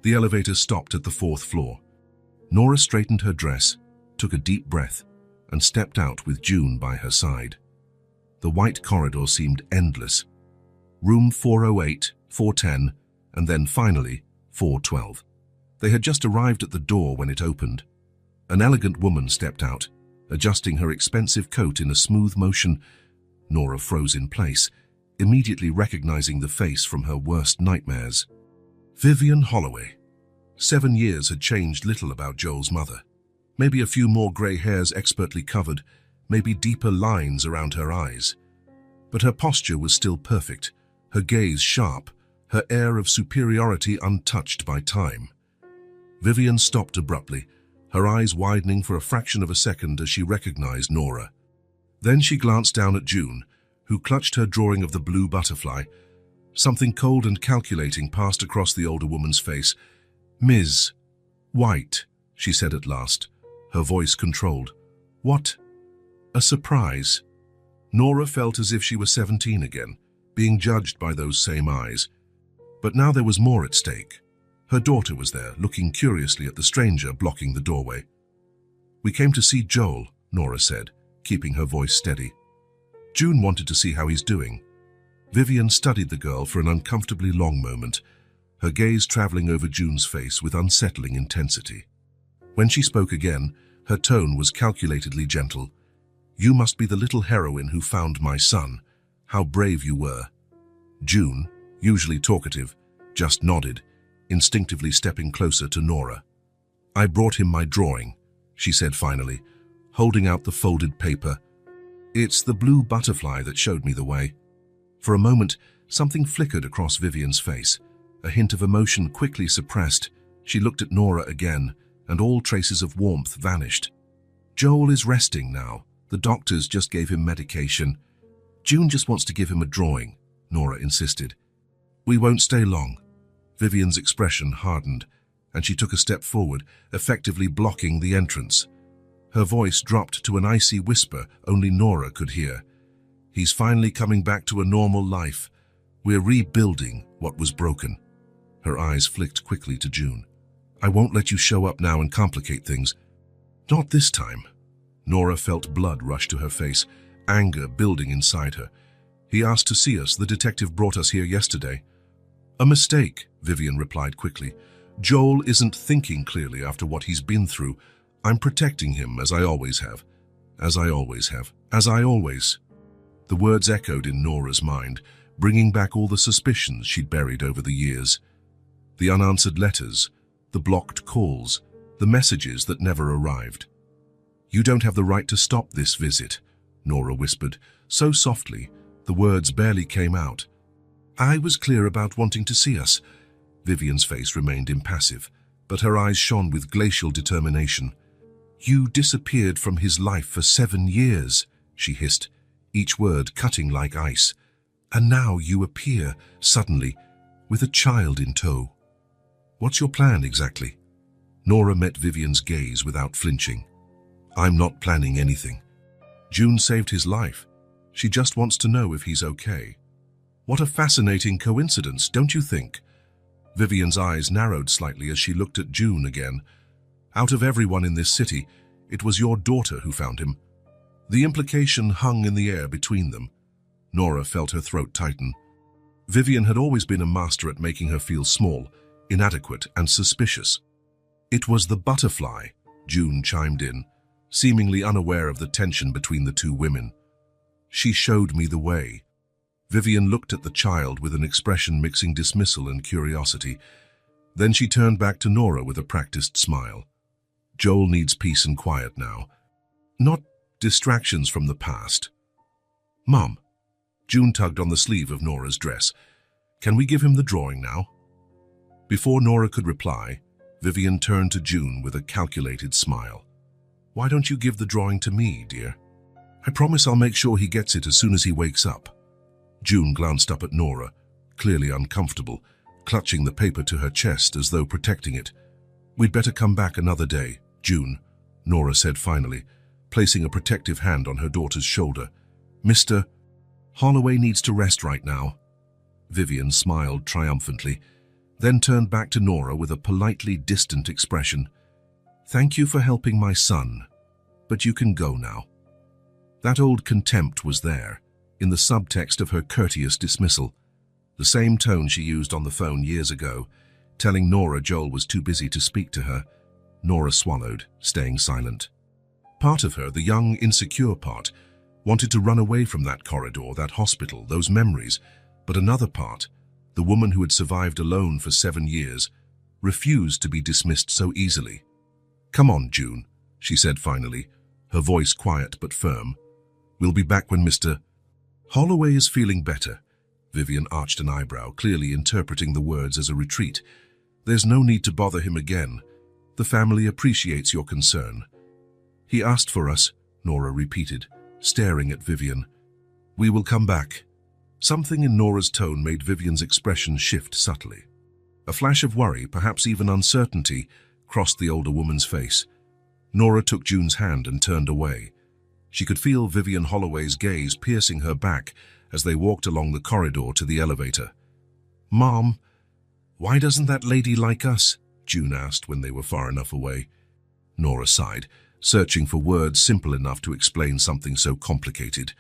The elevator stopped at the 4th floor. Nora straightened her dress, took a deep breath, and stepped out with June by her side. The white corridor seemed endless. Room 408, 410, and then finally 412. They had just arrived at the door when it opened. An elegant woman stepped out, adjusting her expensive coat in a smooth motion. Nora froze in place, immediately recognizing the face from her worst nightmares. Vivian Holloway. 7 years had changed little about Joel's mother. Maybe a few more grey hairs expertly covered, maybe deeper lines around her eyes. But her posture was still perfect, her gaze sharp, her air of superiority untouched by time. Vivian stopped abruptly, her eyes widening for a fraction of a second as she recognized Nora. Then she glanced down at June, who clutched her drawing of the blue butterfly. Something cold and calculating passed across the older woman's face. "Ms. White," she said at last, her voice controlled. "What a surprise." Nora felt as if she were 17 again, being judged by those same eyes. But now there was more at stake. Her daughter was there, looking curiously at the stranger blocking the doorway. "We came to see Joel," Nora said, keeping her voice steady. June wanted to see how he's doing. Vivian studied the girl for an uncomfortably long moment, her gaze traveling over June's face with unsettling intensity. When she spoke again, her tone was calculatedly gentle. "You must be the little heroine who found my son. How brave you were." June, usually talkative, just nodded, instinctively stepping closer to Nora. "I brought him my drawing," she said finally, holding out the folded paper. "It's the blue butterfly that showed me the way." For a moment, something flickered across Vivian's face. A hint of emotion quickly suppressed. She looked at Nora again, and all traces of warmth vanished. "Joel is resting now. The doctors just gave him medication. June just wants to give him a drawing," Nora insisted. "We won't stay long." Vivian's expression hardened, and she took a step forward, effectively blocking the entrance. Her voice dropped to an icy whisper only Nora could hear. "He's finally coming back to a normal life. We're rebuilding what was broken." Her eyes flicked quickly to June. "I won't let you show up now and complicate things." "Not this time." Nora felt blood rush to her face, anger building inside her. "He asked to see us. The detective brought us here yesterday." "A mistake," Vivian replied quickly. "Joel isn't thinking clearly after what he's been through. I'm protecting him, as I always have. As I always have. As I always." The words echoed in Nora's mind, bringing back all the suspicions she'd buried over the years. The unanswered letters, the blocked calls, the messages that never arrived. "You don't have the right to stop this visit," Nora whispered, so softly, the words barely came out. "I was clear about wanting to see us." Vivian's face remained impassive, but her eyes shone with glacial determination. "You disappeared from his life for 7 years," she hissed, each word cutting like ice. "And now you appear, suddenly, with a child in tow. What's your plan exactly?" Nora met Vivian's gaze without flinching. "I'm not planning anything. June saved his life. She just wants to know if he's okay." "What a fascinating coincidence, don't you think?" Vivian's eyes narrowed slightly as she looked at June again. "Out of everyone in this city, it was your daughter who found him." The implication hung in the air between them. Nora felt her throat tighten. Vivian had always been a master at making her feel small, inadequate, and suspicious. "It was the butterfly," June chimed in, seemingly unaware of the tension between the two women. "She showed me the way." Vivian looked at the child with an expression mixing dismissal and curiosity. Then she turned back to Nora with a practiced smile. "Joel needs peace and quiet now. Not distractions from the past." "Mom," June tugged on the sleeve of Nora's dress, "can we give him the drawing now?" Before Nora could reply, Vivian turned to June with a calculated smile. "Why don't you give the drawing to me, dear? I promise I'll make sure he gets it as soon as he wakes up." June glanced up at Nora, clearly uncomfortable, clutching the paper to her chest as though protecting it. "We'd better come back another day, June," Nora said finally, placing a protective hand on her daughter's shoulder. "Mr. Holloway needs to rest right now." Vivian smiled triumphantly, then turned back to Nora with a politely distant expression. "Thank you for helping my son, but you can go now." That old contempt was there, in the subtext of her courteous dismissal, the same tone she used on the phone years ago, telling Nora Joel was too busy to speak to her. Nora swallowed, staying silent. Part of her, the young, insecure part, wanted to run away from that corridor, that hospital, those memories, but another part, the woman who had survived alone for 7 years, refused to be dismissed so easily. "Come on, June," she said finally, her voice quiet but firm. "We'll be back when Mr. Holloway is feeling better." Vivian arched an eyebrow, clearly interpreting the words as a retreat. "There's no need to bother him again. The family appreciates your concern." "He asked for us," Nora repeated, staring at Vivian. "We will come back." Something in Nora's tone made Vivian's expression shift subtly. A flash of worry, perhaps even uncertainty, crossed the older woman's face. Nora took June's hand and turned away. She could feel Vivian Holloway's gaze piercing her back as they walked along the corridor to the elevator. "Mom, why doesn't that lady like us?" June asked when they were far enough away. Nora sighed, searching for words simple enough to explain something so complicated.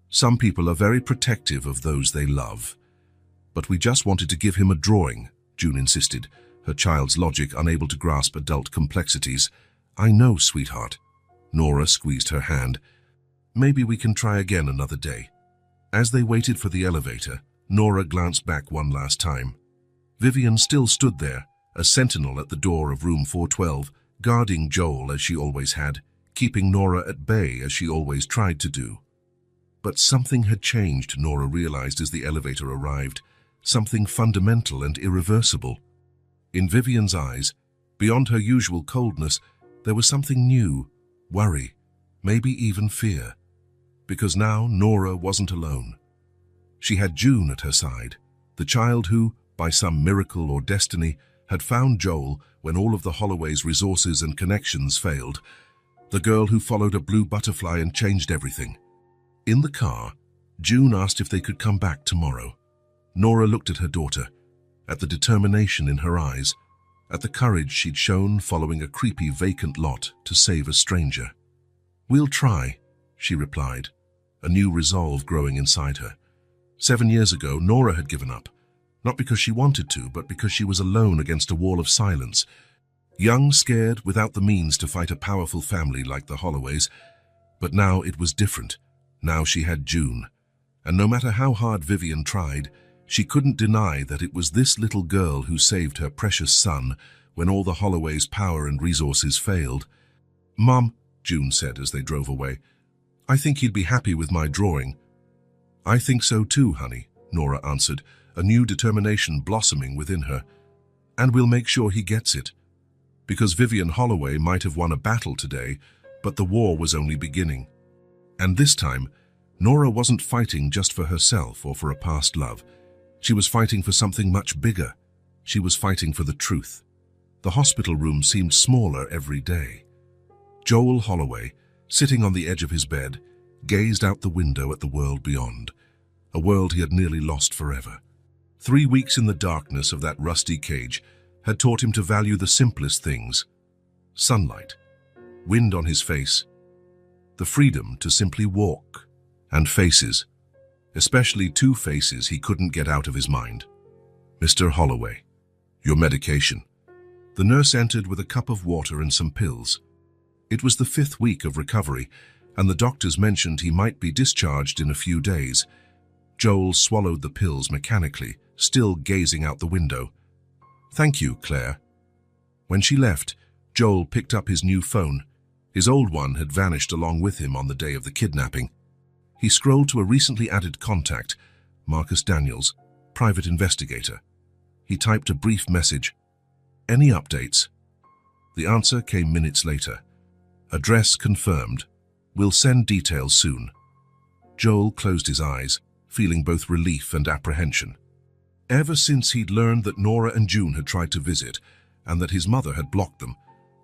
"Some people are very protective of those they love." "But we just wanted to give him a drawing," June insisted, her child's logic unable to grasp adult complexities. "I know, sweetheart." Nora squeezed her hand. "Maybe we can try again another day." As they waited for the elevator, Nora glanced back one last time. Vivian still stood there, a sentinel at the door of room 412, guarding Joel as she always had, keeping Nora at bay as she always tried to do. But something had changed, Nora realized as the elevator arrived, something fundamental and irreversible. In Vivian's eyes, beyond her usual coldness, there was something new, worry, maybe even fear. Because now Nora wasn't alone. She had June at her side, the child who, by some miracle or destiny, had found Joel when all of the Holloway's resources and connections failed, the girl who followed a blue butterfly and changed everything. In the car, June asked if they could come back tomorrow. Nora looked at her daughter, at the determination in her eyes, at the courage she'd shown following a creepy vacant lot to save a stranger. "We'll try," she replied, a new resolve growing inside her. 7 years ago, Nora had given up, not because she wanted to, but because she was alone against a wall of silence. Young, scared, without the means to fight a powerful family like the Holloways. But now it was different. Now she had June. And no matter how hard Vivian tried, she couldn't deny that it was this little girl who saved her precious son when all the Holloways' power and resources failed. "Mom," June said as they drove away, "I think he'd be happy with my drawing." "I think so too, honey," Nora answered, a new determination blossoming within her. "And we'll make sure he gets it." Because Vivian Holloway might have won a battle today, but the war was only beginning. And this time, Nora wasn't fighting just for herself or for a past love. She was fighting for something much bigger. She was fighting for the truth. The hospital room seemed smaller every day. Joel Holloway, sitting on the edge of his bed, gazed out the window at the world beyond, a world he had nearly lost forever. 3 weeks in the darkness of that rusty cage had taught him to value the simplest things: sunlight, wind on his face, the freedom to simply walk, and faces, especially 2 faces he couldn't get out of his mind. "Mr. Holloway, your medication." The nurse entered with a cup of water and some pills. It was the 5th week of recovery, and the doctors mentioned he might be discharged in a few days. Joel swallowed the pills mechanically, still gazing out the window. "Thank you, Claire." When she left, Joel picked up his new phone. His old one had vanished along with him on the day of the kidnapping. He scrolled to a recently added contact, Marcus Daniels, private investigator. He typed a brief message. "Any updates?" The answer came minutes later. "Address confirmed. We'll send details soon." Joel closed his eyes, feeling both relief and apprehension. Ever since he'd learned that Nora and June had tried to visit, and that his mother had blocked them,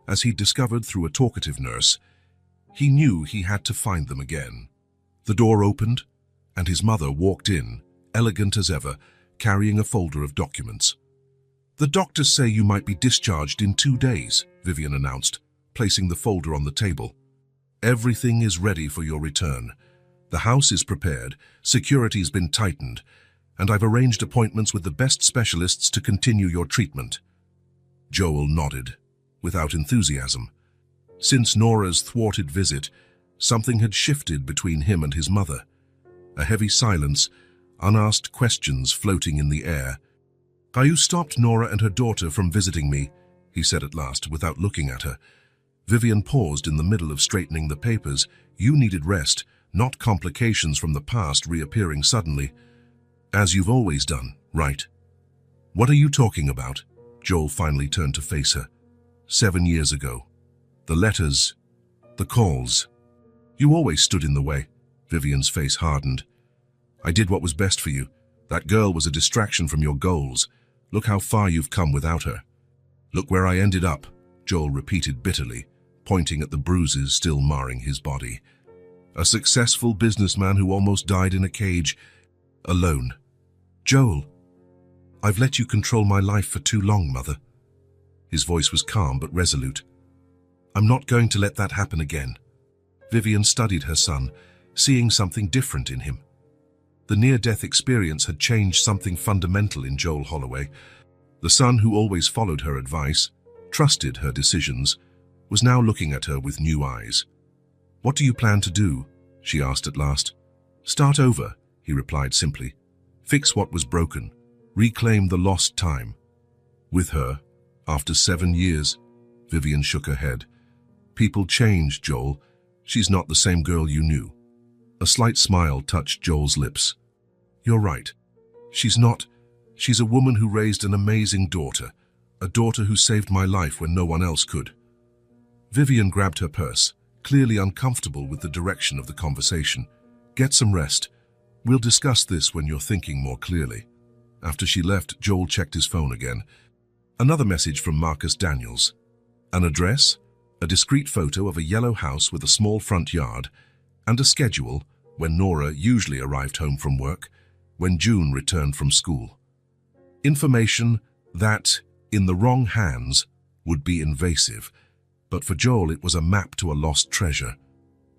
as he'd discovered through a talkative nurse, He knew he had to find them again. The door opened, and his mother walked in, elegant as ever, carrying a folder of documents. "The doctors say you might be discharged in 2 days," Vivian announced, placing the folder on the table. "Everything is ready for your return. The house is prepared, security's been tightened, and I've arranged appointments with the best specialists to continue your treatment." Joel nodded, without enthusiasm. Since Nora's thwarted visit, something had shifted between him and his mother. A heavy silence, unasked questions floating in the air. "You stopped Nora and her daughter from visiting me," he said at last, without looking at her. Vivian paused in the middle of straightening the papers. "You needed rest, not complications from the past reappearing suddenly. As you've always done, right?" "What are you talking about?" Joel finally turned to face her. 7 years ago. The letters, the calls. You always stood in the way." Vivian's face hardened. "I did what was best for you. That girl was a distraction from your goals. Look how far you've come without her." "Look where I ended up," Joel repeated bitterly, pointing at the bruises still marring his body. "A successful businessman who almost died in a cage, alone." "Joel, I've let you control my life for too long, Mother." His voice was calm but resolute. "I'm not going to let that happen again." Vivian studied her son, seeing something different in him. The near-death experience had changed something fundamental in Joel Holloway. The son who always followed her advice, trusted her decisions, was now looking at her with new eyes. "What do you plan to do?" she asked at last. "Start over," he replied simply. "Fix what was broken. Reclaim the lost time." With her, after 7 years, Vivian shook her head. "People change, Joel. She's not the same girl you knew." A slight smile touched Joel's lips. "You're right. She's not. She's a woman who raised an amazing daughter, a daughter who saved my life when no one else could." Vivian grabbed her purse, clearly uncomfortable with the direction of the conversation. "Get some rest. We'll discuss this when you're thinking more clearly." After she left, Joel checked his phone again. Another message from Marcus Daniels. An address, a discreet photo of a yellow house with a small front yard, and a schedule when Nora usually arrived home from work, when June returned from school. Information that, in the wrong hands, would be invasive, but for Joel it was a map to a lost treasure.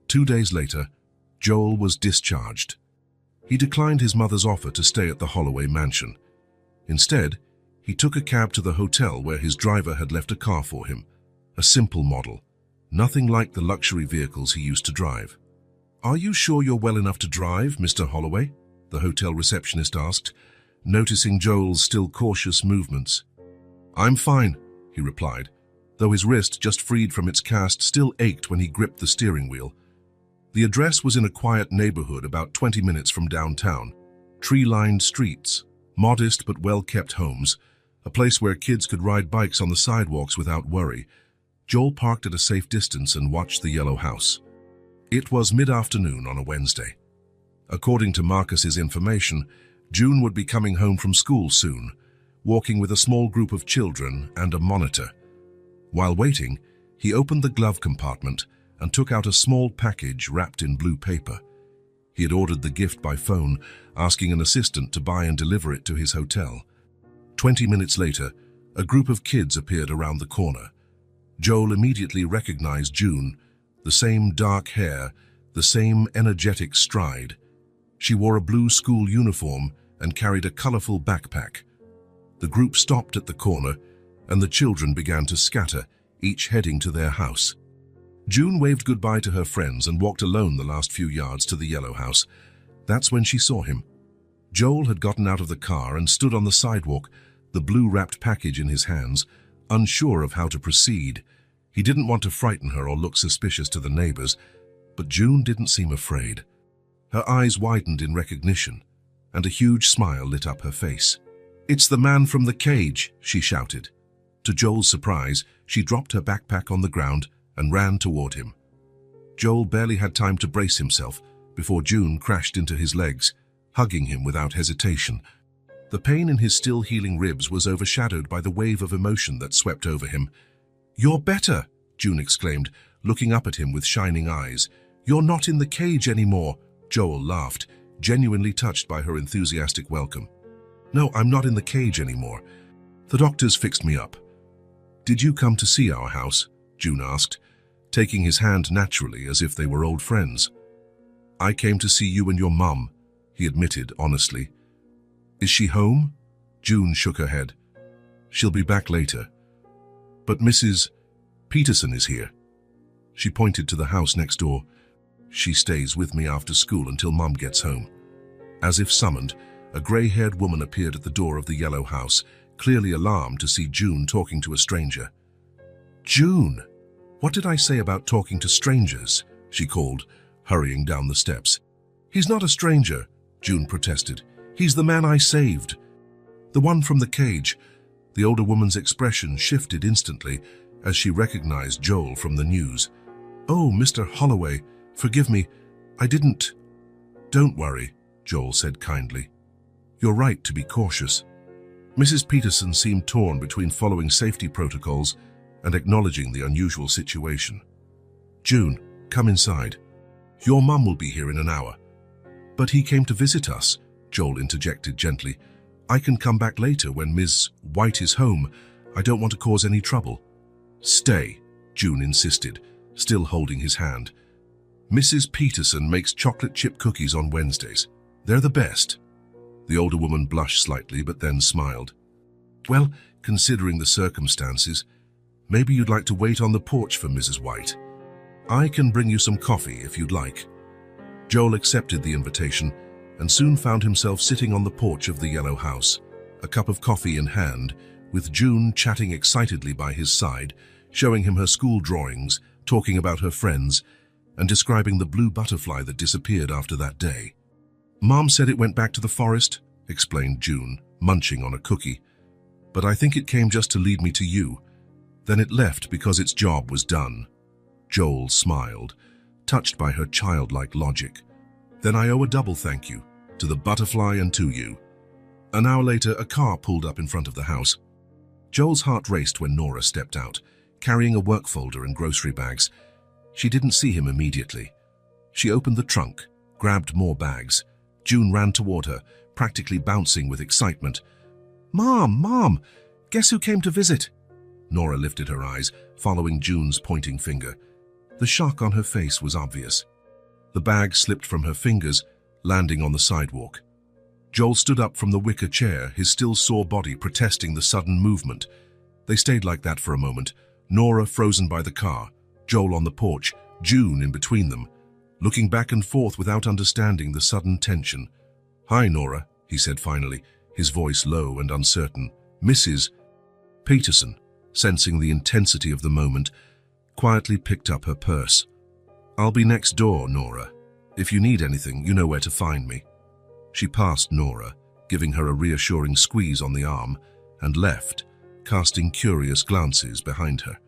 2 days later, Joel was discharged. He declined his mother's offer to stay at the Holloway mansion. Instead, he took a cab to the hotel where his driver had left a car for him, a simple model, nothing like the luxury vehicles he used to drive. "Are you sure you're well enough to drive, Mr. Holloway?" the hotel receptionist asked, noticing Joel's still cautious movements. "I'm fine," he replied, though his wrist, just freed from its cast, still ached when he gripped the steering wheel. The address was in a quiet neighborhood about 20 minutes from downtown. Tree-lined streets, modest but well-kept homes, a place where kids could ride bikes on the sidewalks without worry. Joel parked at a safe distance and watched the yellow house. It was mid-afternoon on a Wednesday. According to Marcus's information, June would be coming home from school soon, walking with a small group of children and a monitor. While waiting, he opened the glove compartment and took out a small package wrapped in blue paper. He had ordered the gift by phone, asking an assistant to buy and deliver it to his hotel. 20 minutes later, a group of kids appeared around the corner. Joel immediately recognized June, the same dark hair, the same energetic stride. She wore a blue school uniform and carried a colorful backpack. The group stopped at the corner, and the children began to scatter, each heading to their house. June waved goodbye to her friends and walked alone the last few yards to the yellow house. That's when she saw him. Joel had gotten out of the car and stood on the sidewalk, the blue-wrapped package in his hands, unsure of how to proceed. He didn't want to frighten her or look suspicious to the neighbors, but June didn't seem afraid. Her eyes widened in recognition, and a huge smile lit up her face. "It's the man from the cage," she shouted. To Joel's surprise, she dropped her backpack on the ground and ran toward him. Joel barely had time to brace himself before June crashed into his legs, hugging him without hesitation. The pain in his still healing ribs was overshadowed by the wave of emotion that swept over him. "You're better," June exclaimed, looking up at him with shining eyes. "You're not in the cage anymore," Joel laughed, genuinely touched by her enthusiastic welcome. "No, I'm not in the cage anymore. The doctors fixed me up." "Did you come to see our house?" June asked, taking his hand naturally as if they were old friends. "I came to see you and your mum," he admitted honestly. "Is she home?" June shook her head. "She'll be back later. But Mrs. Peterson is here." She pointed to the house next door. "She stays with me after school until Mum gets home." As if summoned, a grey-haired woman appeared at the door of the yellow house, clearly alarmed to see June talking to a stranger. "June, what did I say about talking to strangers?" she called, hurrying down the steps. "He's not a stranger," June protested. "He's the man I saved. The one from the cage." The older woman's expression shifted instantly as she recognized Joel from the news. "Oh, Mr. Holloway, forgive me. I didn't—" "Don't worry," Joel said kindly. "You're right to be cautious." Mrs. Peterson seemed torn between following safety protocols and acknowledging the unusual situation. "June, come inside. Your mum will be here in an hour." "But he came to visit us," Joel interjected gently. "I can come back later when Ms. White is home. I don't want to cause any trouble." "Stay," June insisted, still holding his hand. "Mrs. Peterson makes chocolate chip cookies on Wednesdays. They're the best." The older woman blushed slightly but then smiled. "Well, considering the circumstances, maybe you'd like to wait on the porch for Mrs. White. I can bring you some coffee if you'd like." Joel accepted the invitation and soon found himself sitting on the porch of the yellow house, a cup of coffee in hand, with June chatting excitedly by his side, showing him her school drawings, talking about her friends, and describing the blue butterfly that disappeared after that day. "Mom said it went back to the forest," explained June, munching on a cookie. "But I think it came just to lead me to you. Then it left because its job was done." Joel smiled, touched by her childlike logic. "Then I owe a double thank you, to the butterfly and to you." An hour later, a car pulled up in front of the house. Joel's heart raced when Nora stepped out, carrying a work folder and grocery bags. She didn't see him immediately. She opened the trunk, grabbed more bags. June ran toward her, practically bouncing with excitement. "Mom, Mom, guess who came to visit?" Nora lifted her eyes, following June's pointing finger. The shock on her face was obvious. The bag slipped from her fingers, landing on the sidewalk. Joel stood up from the wicker chair, his still sore body protesting the sudden movement. They stayed like that for a moment, Nora frozen by the car, Joel on the porch, June in between them, looking back and forth without understanding the sudden tension. "Hi, Nora," he said finally, his voice low and uncertain. "Mrs. Peterson," sensing the intensity of the moment, quietly picked up her purse. "I'll be next door, Nora. If you need anything, you know where to find me." She passed Nora, giving her a reassuring squeeze on the arm, and left, casting curious glances behind her.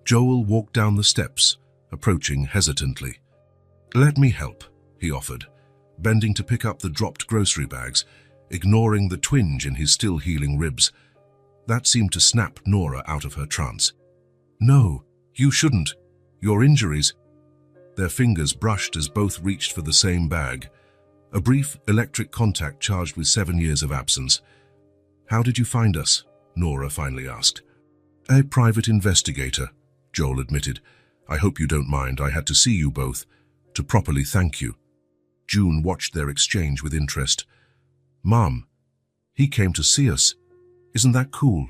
Joel walked down the steps, approaching hesitantly. "Let me help," he offered, bending to pick up the dropped grocery bags, ignoring the twinge in his still healing ribs. That seemed to snap Nora out of her trance. "No, you shouldn't. Your injuries—" Their fingers brushed as both reached for the same bag. A brief electric contact charged with 7 years of absence. "How did you find us?" Nora finally asked. "A private investigator," Joel admitted. "I hope you don't mind. I had to see you both, to properly thank you." June watched their exchange with interest. "Mom, he came to see us. Isn't that cool?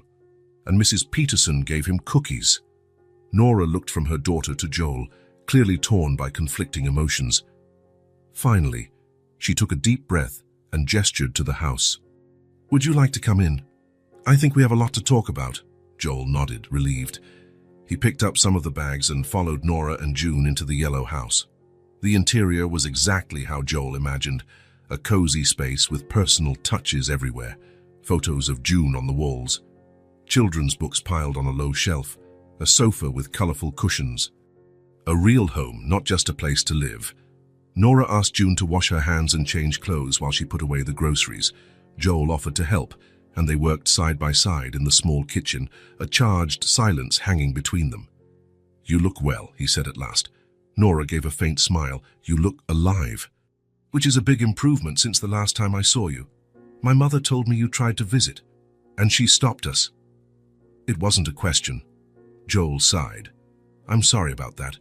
And Mrs. Peterson gave him cookies." Nora looked from her daughter to Joel, clearly torn by conflicting emotions. Finally, she took a deep breath and gestured to the house. "Would you like to come in? I think we have a lot to talk about." Joel nodded, relieved. He picked up some of the bags and followed Nora and June into the yellow house. The interior was exactly how Joel imagined, a cozy space with personal touches everywhere, photos of June on the walls, children's books piled on a low shelf, a sofa with colorful cushions. A real home, not just a place to live. Nora asked June to wash her hands and change clothes while she put away the groceries. Joel offered to help, and they worked side by side in the small kitchen, a charged silence hanging between them. "You look well," he said at last. Nora gave a faint smile. "You look alive, which is a big improvement since the last time I saw you. My mother told me you tried to visit, and she stopped us." "It wasn't a question." Joel sighed. "I'm sorry about that.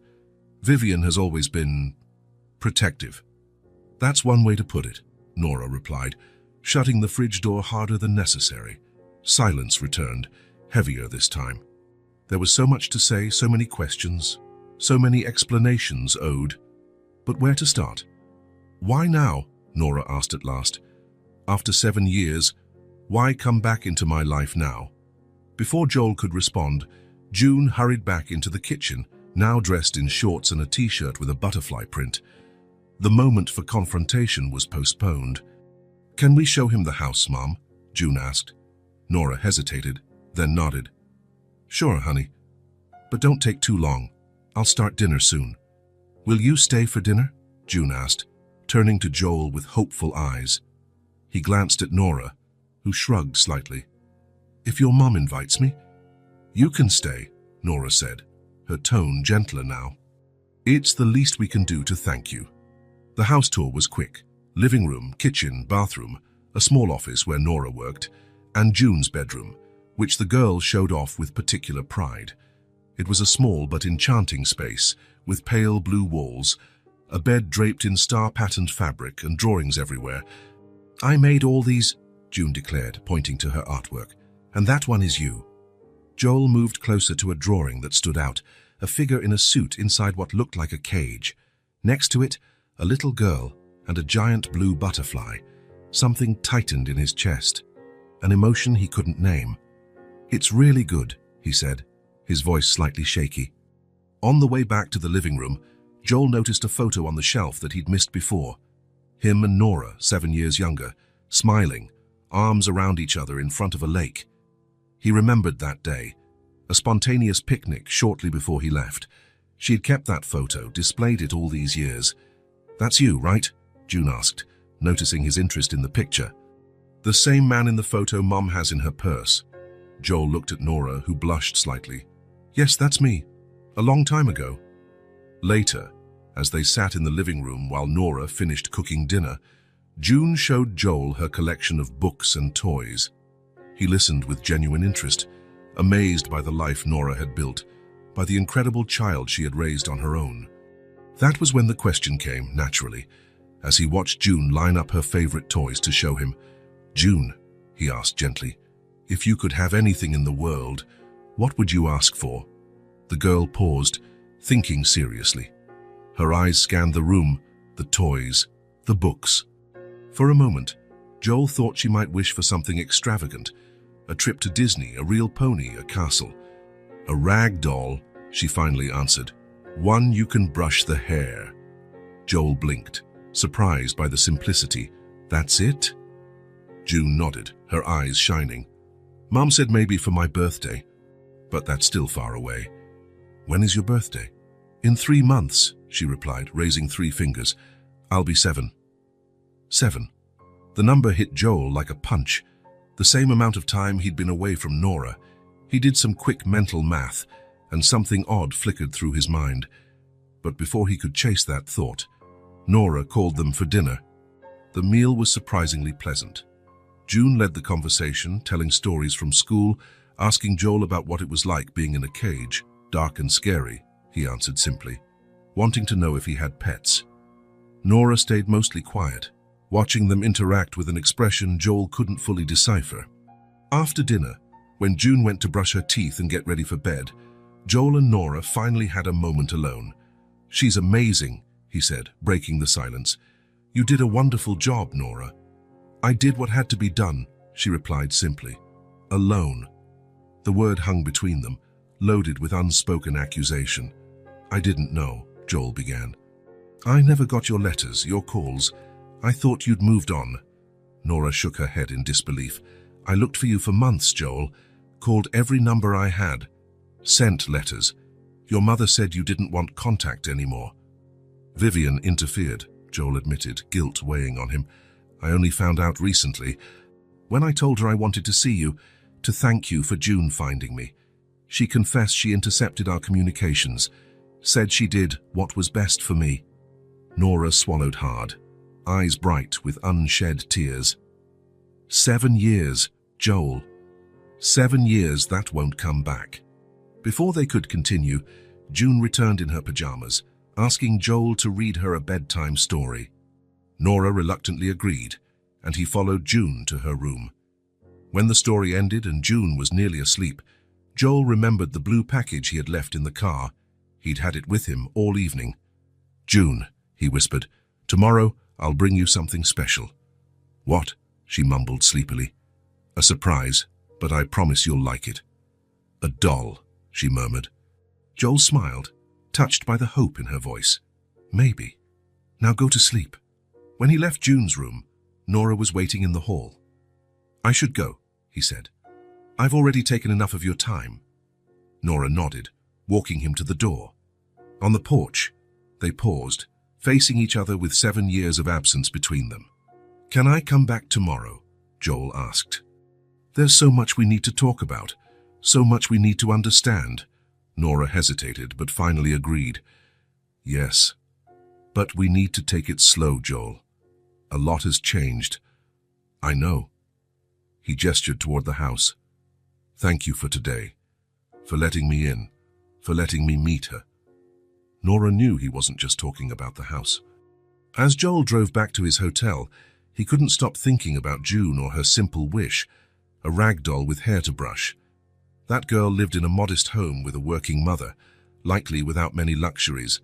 Vivian has always been protective." "That's one way to put it," Nora replied, shutting the fridge door harder than necessary. Silence returned, heavier this time. There was so much to say, so many questions, so many explanations owed. But where to start? "Why now?" Nora asked at last. "After 7 years, why come back into my life now?" Before Joel could respond, June hurried back into the kitchen, now dressed in shorts and a t-shirt with a butterfly print. The moment for confrontation was postponed. "Can we show him the house, Mom?" June asked. Nora hesitated, then nodded. "Sure, honey. But don't take too long. I'll start dinner soon." "Will you stay for dinner?" June asked, turning to Joel with hopeful eyes. He glanced at Nora, who shrugged slightly. "If your mom invites me." "You can stay," Nora said, her tone gentler now. "It's the least we can do to thank you." The house tour was quick. Living room, kitchen, bathroom, a small office where Nora worked, and June's bedroom, which the girl showed off with particular pride. It was a small but enchanting space, with pale blue walls, a bed draped in star-patterned fabric and drawings everywhere. "I made all these," June declared, pointing to her artwork, "and that one is you." Joel moved closer to a drawing that stood out, a figure in a suit inside what looked like a cage. Next to it, a little girl and a giant blue butterfly. Something tightened in his chest, an emotion he couldn't name. "It's really good," he said, his voice slightly shaky. On the way back to the living room, Joel noticed a photo on the shelf that he'd missed before. Him and Nora, 7 years younger, smiling, arms around each other in front of a lake. He remembered that day, a spontaneous picnic shortly before he left. She had kept that photo, displayed it all these years. "That's you, right?" June asked, noticing his interest in the picture. "The same man in the photo Mom has in her purse." Joel looked at Nora, who blushed slightly. "Yes, that's me. A long time ago." Later, as they sat in the living room while Nora finished cooking dinner, June showed Joel her collection of books and toys. He listened with genuine interest, amazed by the life Nora had built, by the incredible child she had raised on her own. That was when the question came, naturally, as he watched June line up her favorite toys to show him. "June," he asked gently, "if you could have anything in the world, what would you ask for?" The girl paused, thinking seriously. Her eyes scanned the room, the toys, the books. For a moment, Joel thought she might wish for something extravagant, a trip to Disney, a real pony, a castle. "A rag doll," she finally answered. "One you can brush the hair." Joel blinked, surprised by the simplicity. "That's it?" June nodded, her eyes shining. "Mom said maybe for my birthday, but that's still far away." "When is your birthday?" "In 3 months," she replied, raising 3 fingers. "I'll be 7. 7. The number hit Joel like a punch. The same amount of time he'd been away from Nora. He did some quick mental math, and something odd flickered through his mind. But before he could chase that thought, Nora called them for dinner. The meal was surprisingly pleasant. June led the conversation, telling stories from school, asking Joel about what it was like being in a cage. "Dark and scary," he answered simply, wanting to know if he had pets. Nora stayed mostly quiet, watching them interact with an expression Joel couldn't fully decipher. After dinner, when June went to brush her teeth and get ready for bed, Joel and Nora finally had a moment alone. "She's amazing," he said, breaking the silence. "You did a wonderful job, Nora." "I did what had to be done," she replied simply. "Alone." The word hung between them, loaded with unspoken accusation. "I didn't know," Joel began. "I never got your letters, your calls. I thought you'd moved on." Nora shook her head in disbelief. "I looked for you for months, Joel. Called every number I had. Sent letters. Your mother said you didn't want contact anymore." "Vivian interfered," Joel admitted, guilt weighing on him. "I only found out recently. When I told her I wanted to see you, to thank you for June finding me. She confessed she intercepted our communications, said she did what was best for me. Nora swallowed hard, eyes bright with unshed tears. 7 years, Joel. 7 years that won't come back. Before they could continue, June returned in her pajamas, asking Joel to read her a bedtime story. Nora reluctantly agreed, and he followed June to her room. When the story ended and June was nearly asleep, Joel remembered the blue package he had left in the car. He'd had it with him all evening. "June," he whispered, "tomorrow I'll bring you something special." "What?" she mumbled sleepily. "A surprise, but I promise you'll like it." "A doll," she murmured. Joel smiled, touched by the hope in her voice. "Maybe. Now go to sleep." When he left June's room, Nora was waiting in the hall. "I should go," he said. "I've already taken enough of your time." Nora nodded, walking him to the door. On the porch, they paused, facing each other with 7 years of absence between them. "Can I come back tomorrow?" Joel asked. "There's so much we need to talk about, so much we need to understand." Nora hesitated, but finally agreed. "Yes, but we need to take it slow, Joel. A lot has changed." "I know." He gestured toward the house. "Thank you for today, for letting me in, for letting me meet her." Nora knew he wasn't just talking about the house. As Joel drove back to his hotel, he couldn't stop thinking about June or her simple wish, a rag doll with hair to brush. That girl lived in a modest home with a working mother, likely without many luxuries.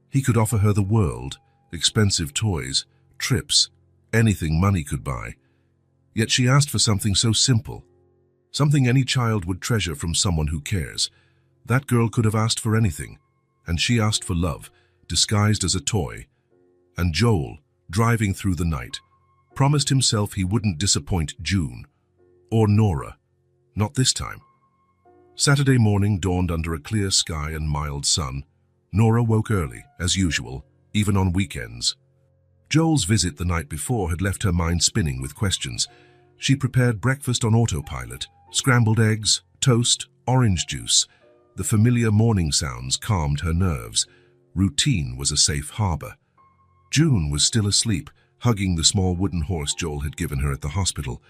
He could offer her the world, expensive toys, trips, anything money could buy. Yet she asked for something so simple, something any child would treasure from someone who cares. That girl could have asked for anything, and she asked for love, disguised as a toy. And Joel, driving through the night, promised himself he wouldn't disappoint June, or Nora, not this time. Saturday morning dawned under a clear sky and mild sun. Nora woke early, as usual, even on weekends. Joel's visit the night before had left her mind spinning with questions. She prepared breakfast on autopilot, scrambled eggs, toast, orange juice. The familiar morning sounds calmed her nerves. Routine was a safe harbor. June was still asleep, hugging the small wooden horse Joel had given her at the hospital.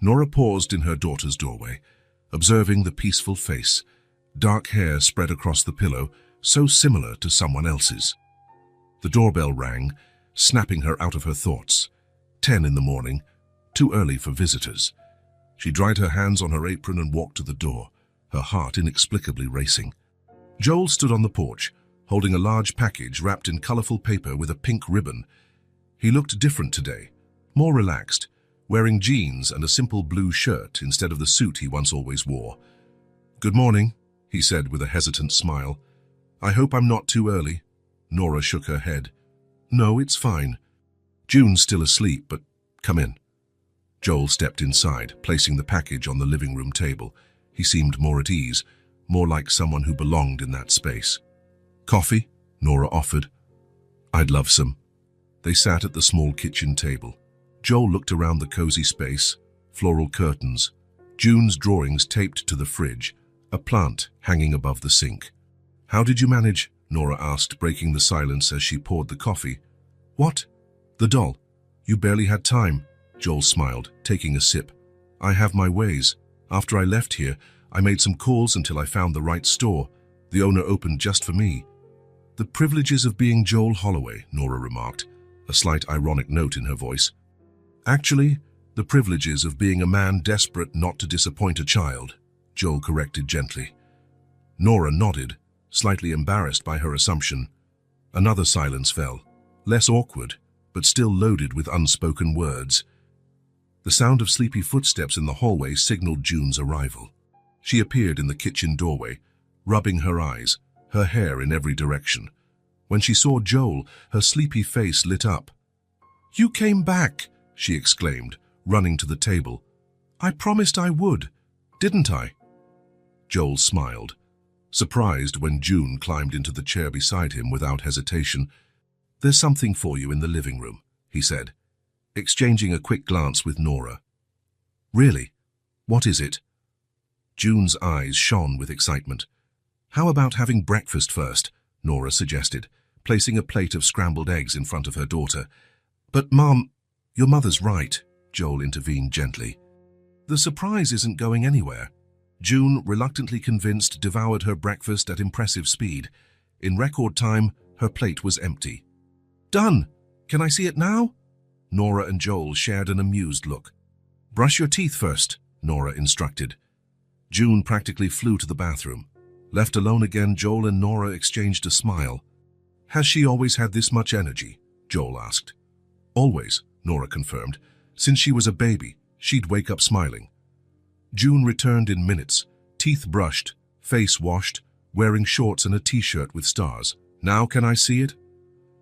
Nora paused in her daughter's doorway, observing the peaceful face, dark hair spread across the pillow, so similar to someone else's. The doorbell rang, snapping her out of her thoughts. 10 in the morning, too early for visitors. She dried her hands on her apron and walked to the door, her heart inexplicably racing. Joel stood on the porch, holding a large package wrapped in colorful paper with a pink ribbon. He looked different today, more relaxed, wearing jeans and a simple blue shirt instead of the suit he once always wore. "Good morning," he said with a hesitant smile. "I hope I'm not too early." Nora shook her head. "No, it's fine. June's still asleep, but come in." Joel stepped inside, placing the package on the living room table. He seemed more at ease, more like someone who belonged in that space. "Coffee?" Nora offered. "I'd love some." They sat at the small kitchen table. Joel looked around the cozy space, floral curtains, June's drawings taped to the fridge, a plant hanging above the sink. "How did you manage?" Nora asked, breaking the silence as she poured the coffee. "What? The doll? You barely had time." Joel smiled, taking a sip. "I have my ways. After I left here, I made some calls until I found the right store. The owner opened just for me." "The privileges of being Joel Holloway," Nora remarked, a slight ironic note in her voice. "Actually, the privileges of being a man desperate not to disappoint a child," Joel corrected gently. Nora nodded, slightly embarrassed by her assumption. Another silence fell, less awkward, but still loaded with unspoken words. The sound of sleepy footsteps in the hallway signaled June's arrival. She appeared in the kitchen doorway, rubbing her eyes, her hair in every direction. When she saw Joel, her sleepy face lit up. "You came back!" she exclaimed, running to the table. "I promised I would, didn't I?" Joel smiled, surprised when June climbed into the chair beside him without hesitation. "There's something for you in the living room," he said, exchanging a quick glance with Nora. "Really? What is it?" June's eyes shone with excitement. "How about having breakfast first?" Nora suggested, placing a plate of scrambled eggs in front of her daughter. "But, Mom, your mother's right," Joel intervened gently. "The surprise isn't going anywhere." June, reluctantly convinced, devoured her breakfast at impressive speed. In record time, her plate was empty. "Done! Can I see it now?" Nora and Joel shared an amused look. "Brush your teeth first," Nora instructed. June practically flew to the bathroom. Left alone again, Joel and Nora exchanged a smile. "Has she always had this much energy?" Joel asked. "Always," Nora confirmed. "Since she was a baby, she'd wake up smiling." June returned in minutes, teeth brushed, face washed, wearing shorts and a t-shirt with stars. "Now can I see it?"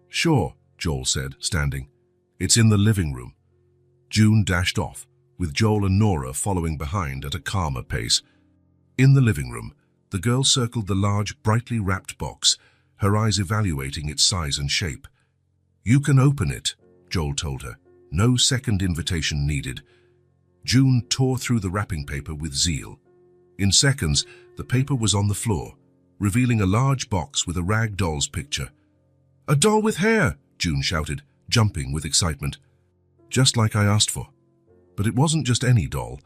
"Sure," Joel said, standing. "It's in the living room." June dashed off, with Joel and Nora following behind at a calmer pace. In the living room, the girl circled the large, brightly wrapped box, her eyes evaluating its size and shape. "You can open it," Joel told her. "No second invitation needed." June tore through the wrapping paper with zeal. In seconds, the paper was on the floor, revealing a large box with a rag doll's picture. "A doll with hair!" June shouted, jumping with excitement. "Just like I asked for." But it wasn't just any doll.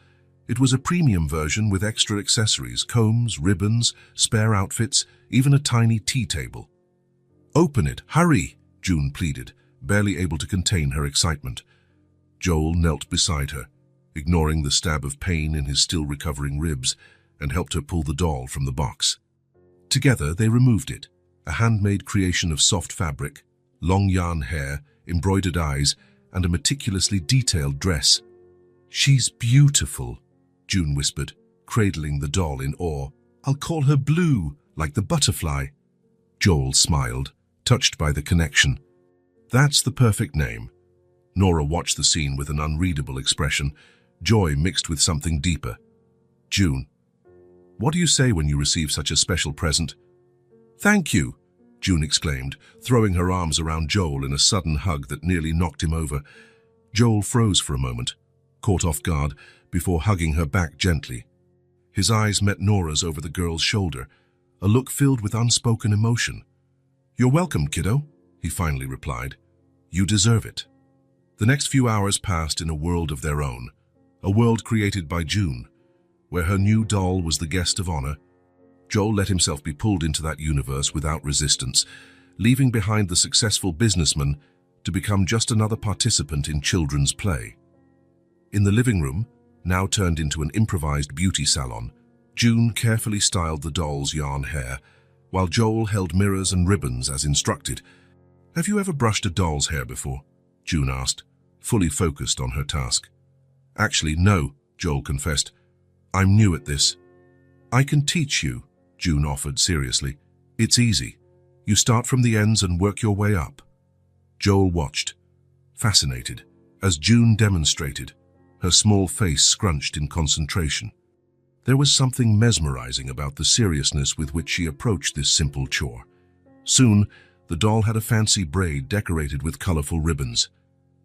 It was a premium version with extra accessories, combs, ribbons, spare outfits, even a tiny tea table. "Open it, hurry!" June pleaded, barely able to contain her excitement. Joel knelt beside her, ignoring the stab of pain in his still recovering ribs, and helped her pull the doll from the box. Together they removed it, a handmade creation of soft fabric, long yarn hair, embroidered eyes, and a meticulously detailed dress. "She's beautiful," June whispered, cradling the doll in awe. "I'll call her Blue, like the butterfly." Joel smiled, touched by the connection. "That's the perfect name." Nora watched the scene with an unreadable expression, joy mixed with something deeper. "June, what do you say when you receive such a special present?" "Thank you," June exclaimed, throwing her arms around Joel in a sudden hug that nearly knocked him over. Joel froze for a moment, caught off guard, before hugging her back gently. His eyes met Nora's over the girl's shoulder, a look filled with unspoken emotion. "You're welcome, kiddo," he finally replied. "You deserve it." The next few hours passed in a world of their own, a world created by June, where her new doll was the guest of honor. Joel let himself be pulled into that universe without resistance, leaving behind the successful businessman to become just another participant in children's play. In the living room, now turned into an improvised beauty salon, June carefully styled the doll's yarn hair, while Joel held mirrors and ribbons as instructed. "Have you ever brushed a doll's hair before?" June asked, fully focused on her task. "Actually, no," Joel confessed. "I'm new at this." "I can teach you," June offered seriously. "It's easy. You start from the ends and work your way up." Joel watched, fascinated, as June demonstrated, her small face scrunched in concentration. There was something mesmerizing about the seriousness with which she approached this simple chore. Soon, the doll had a fancy braid decorated with colorful ribbons.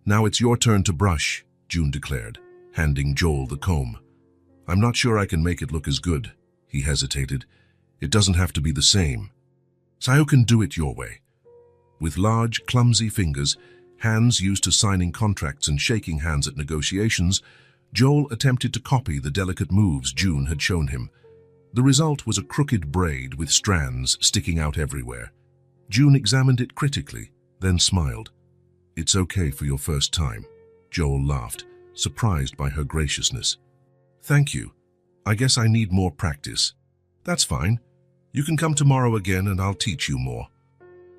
"Now it's your turn to brush," June declared, handing Joel the comb. "I'm not sure I can make it look as good," he hesitated. "It doesn't have to be the same." "So can do it your way." With large, clumsy fingers, hands used to signing contracts and shaking hands at negotiations, Joel attempted to copy the delicate moves June had shown him. The result was a crooked braid with strands sticking out everywhere. June examined it critically, then smiled. "It's okay for your first time," Joel laughed, surprised by her graciousness. "Thank you. I guess I need more practice." "That's fine. You can come tomorrow again and I'll teach you more."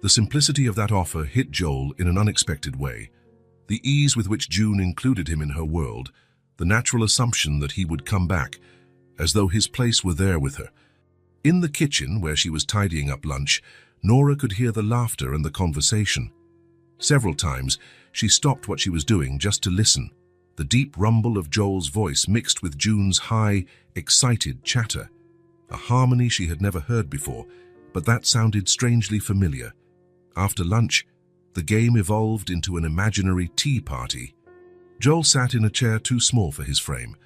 The simplicity of that offer hit Joel in an unexpected way. The ease with which June included him in her world, the natural assumption that he would come back, as though his place were there with her. In the kitchen, where she was tidying up lunch, Nora could hear the laughter and the conversation. Several times, she stopped what she was doing just to listen, the deep rumble of Joel's voice mixed with June's high, excited chatter. A harmony she had never heard before, but that sounded strangely familiar. After lunch, the game evolved into an imaginary tea party. Joel sat in a chair too small for his frame,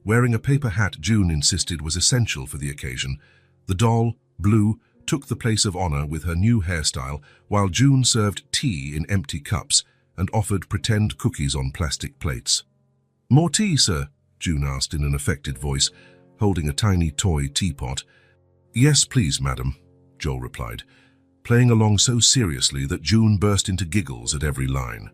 Wearing a paper hat June insisted was essential for the occasion. The doll, Blue, took the place of honor with her new hairstyle, while June served tea in empty cups and offered pretend cookies on plastic plates. "More tea, sir?" June asked in an affected voice, holding a tiny toy teapot. "Yes, please, madam," Joel replied, playing along so seriously that June burst into giggles at every line.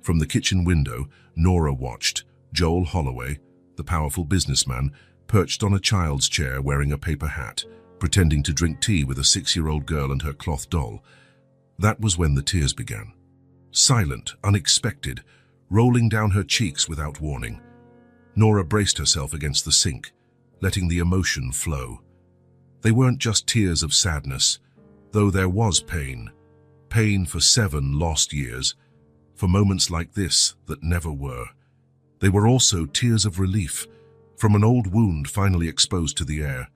From the kitchen window, Nora watched. Joel Holloway, the powerful businessman, perched on a child's chair wearing a paper hat, pretending to drink tea with a 6-year-old girl and her cloth doll. That was when the tears began. Silent, unexpected, rolling down her cheeks without warning. Nora braced herself against the sink, letting the emotion flow. They weren't just tears of sadness, though there was pain. Pain for 7 lost years, for moments like this that never were. They were also tears of relief, from an old wound finally exposed to the air.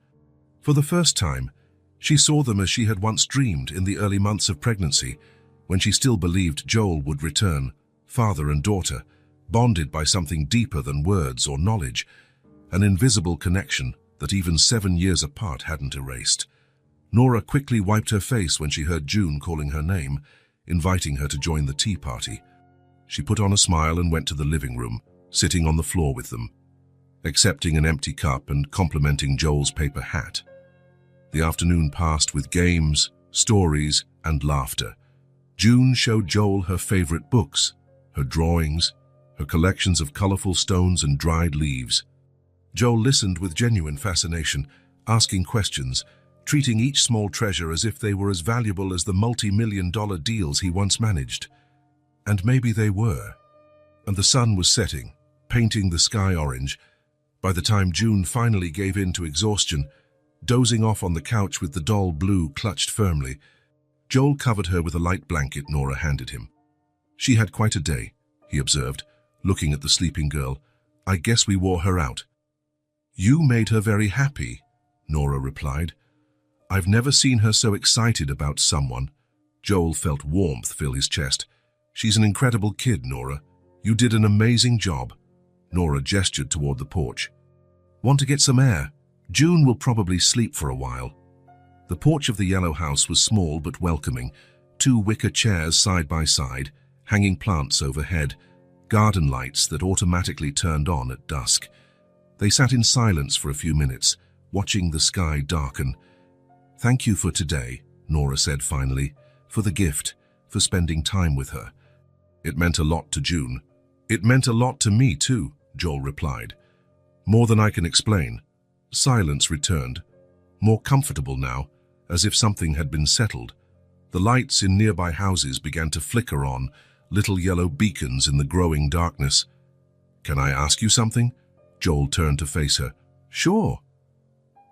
For the first time, she saw them as she had once dreamed in the early months of pregnancy, when she still believed Joel would return, father and daughter, bonded by something deeper than words or knowledge, an invisible connection that even 7 years apart hadn't erased. Nora quickly wiped her face when she heard June calling her name, inviting her to join the tea party. She put on a smile and went to the living room, sitting on the floor with them, accepting an empty cup and complimenting Joel's paper hat. The afternoon passed with games, stories, and laughter. June showed Joel her favorite books, her drawings, her collections of colorful stones and dried leaves. Joel listened with genuine fascination, asking questions, treating each small treasure as if they were as valuable as the multi-million-dollar deals he once managed. And maybe they were. And the sun was setting, painting the sky orange. By the time June finally gave in to exhaustion, dozing off on the couch with the doll Blue clutched firmly, Joel covered her with a light blanket Nora handed him. "She had quite a day," he observed, looking at the sleeping girl. "I guess we wore her out." "You made her very happy," Nora replied. "I've never seen her so excited about someone." Joel felt warmth fill his chest. "She's an incredible kid, Nora. You did an amazing job." Nora gestured toward the porch. "Want to get some air? June will probably sleep for a while." The porch of the yellow house was small but welcoming, 2 wicker chairs side by side, hanging plants overhead, garden lights that automatically turned on at dusk. They sat in silence for a few minutes, watching the sky darken. "Thank you for today," Nora said finally, "for the gift, for spending time with her." It meant a lot to June. "It meant a lot to me too," Joel replied. "More than I can explain." Silence returned, more comfortable now, as if something had been settled. The lights in nearby houses began to flicker on, little yellow beacons in the growing darkness. "Can I ask you something?" Joel turned to face her. "Sure."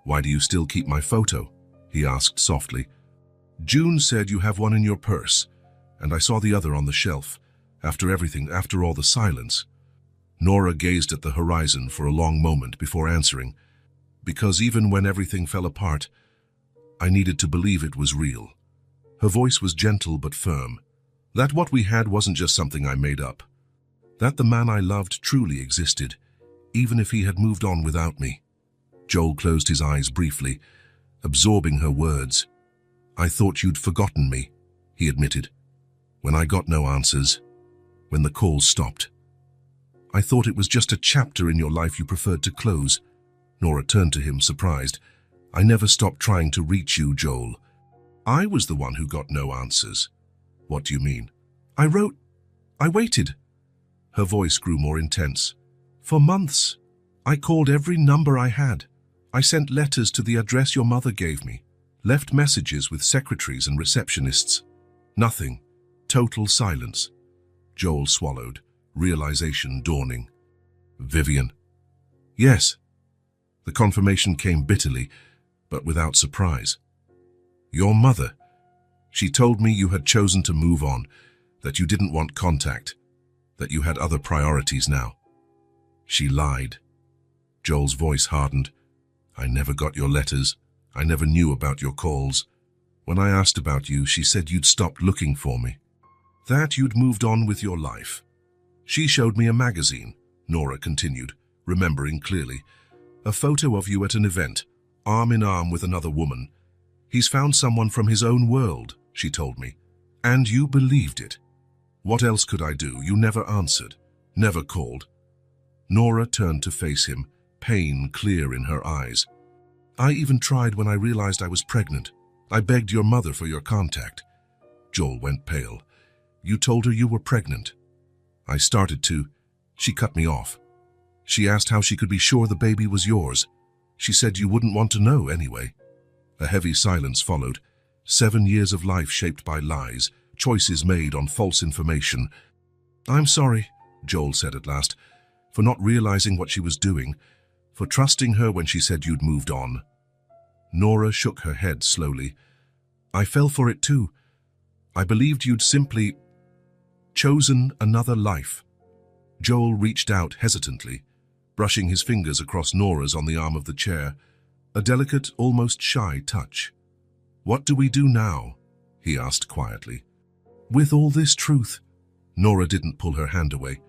"Why do you still keep my photo?" he asked softly. "June said you have one in your purse, and I saw the other on the shelf. After everything, after all the silence." Nora gazed at the horizon for a long moment before answering. "Because even when everything fell apart, I needed to believe it was real." Her voice was gentle but firm. "That what we had wasn't just something I made up. That the man I loved truly existed, even if he had moved on without me." Joel closed his eyes briefly, absorbing her words. "I thought you'd forgotten me," he admitted. "When I got no answers, when the calls stopped. I thought it was just a chapter in your life you preferred to close." Nora turned to him, surprised. "I never stopped trying to reach you, Joel. I was the one who got no answers." "What do you mean?" I waited." Her voice grew more intense. "For months. I called every number I had. I sent letters to the address your mother gave me, left messages with secretaries and receptionists. Nothing. Total silence." Joel swallowed, realization dawning. "Vivian." "Yes." The confirmation came bitterly, but without surprise. "Your mother. She told me you had chosen to move on, that you didn't want contact, that you had other priorities now." "She lied." Joel's voice hardened. "I never got your letters. I never knew about your calls. When I asked about you, she said you'd stopped looking for me, that you'd moved on with your life. She showed me a magazine," Nora continued, remembering clearly. A photo of you at an event, arm in arm with another woman. He's found someone from his own world, she told me. And you believed it. What else could I do? You never answered, never called. Nora turned to face him, pain clear in her eyes. I even tried when I realized I was pregnant. I begged your mother for your contact. Joel went pale. You told her you were pregnant. I started to. She cut me off. She asked how she could be sure the baby was yours. She said you wouldn't want to know anyway. A heavy silence followed. 7 years of life shaped by lies, choices made on false information. I'm sorry, Joel said at last, for not realizing what she was doing, for trusting her when she said you'd moved on. Nora shook her head slowly. I fell for it too. I believed you'd simply chosen another life. Joel reached out hesitantly, brushing his fingers across Nora's on the arm of the chair, a delicate, almost shy touch. What do we do now? He asked quietly. With all this truth? Nora didn't pull her hand away.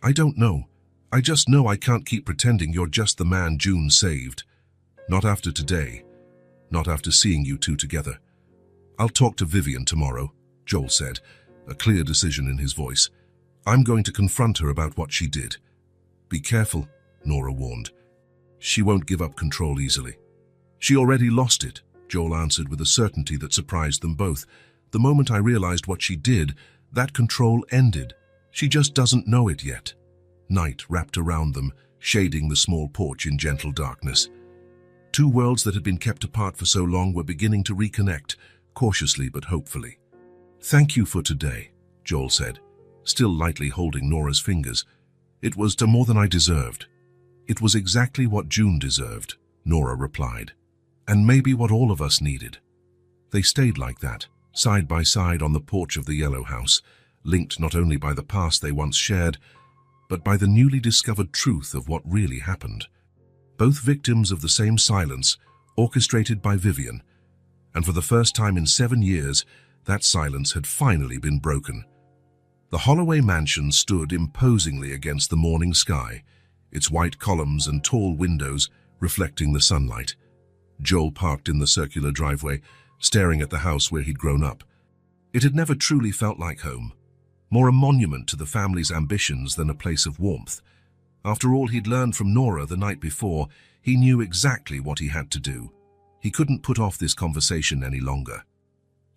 I don't know. I just know I can't keep pretending you're just the man June saved. Not after today. Not after seeing you two together. I'll talk to Vivian tomorrow, Joel said, a clear decision in his voice. I'm going to confront her about what she did. Be careful, Nora warned. She won't give up control easily. She already lost it, Joel answered with a certainty that surprised them both. The moment I realized what she did, that control ended. She just doesn't know it yet. Night wrapped around them, shading the small porch in gentle darkness. Two worlds that had been kept apart for so long were beginning to reconnect, cautiously but hopefully. Thank you for today, Joel said, still lightly holding Nora's fingers. It was more than I deserved. It was exactly what June deserved, Nora replied, and maybe what all of us needed. They stayed like that, side by side on the porch of the yellow house, linked not only by the past they once shared, but by the newly discovered truth of what really happened. Both victims of the same silence, orchestrated by Vivian, and for the first time in 7 years, that silence had finally been broken. The Holloway mansion stood imposingly against the morning sky, its white columns and tall windows reflecting the sunlight. Joel parked in the circular driveway, staring at the house where he'd grown up. It had never truly felt like home, more a monument to the family's ambitions than a place of warmth. After all he'd learned from Nora the night before, he knew exactly what he had to do. He couldn't put off this conversation any longer.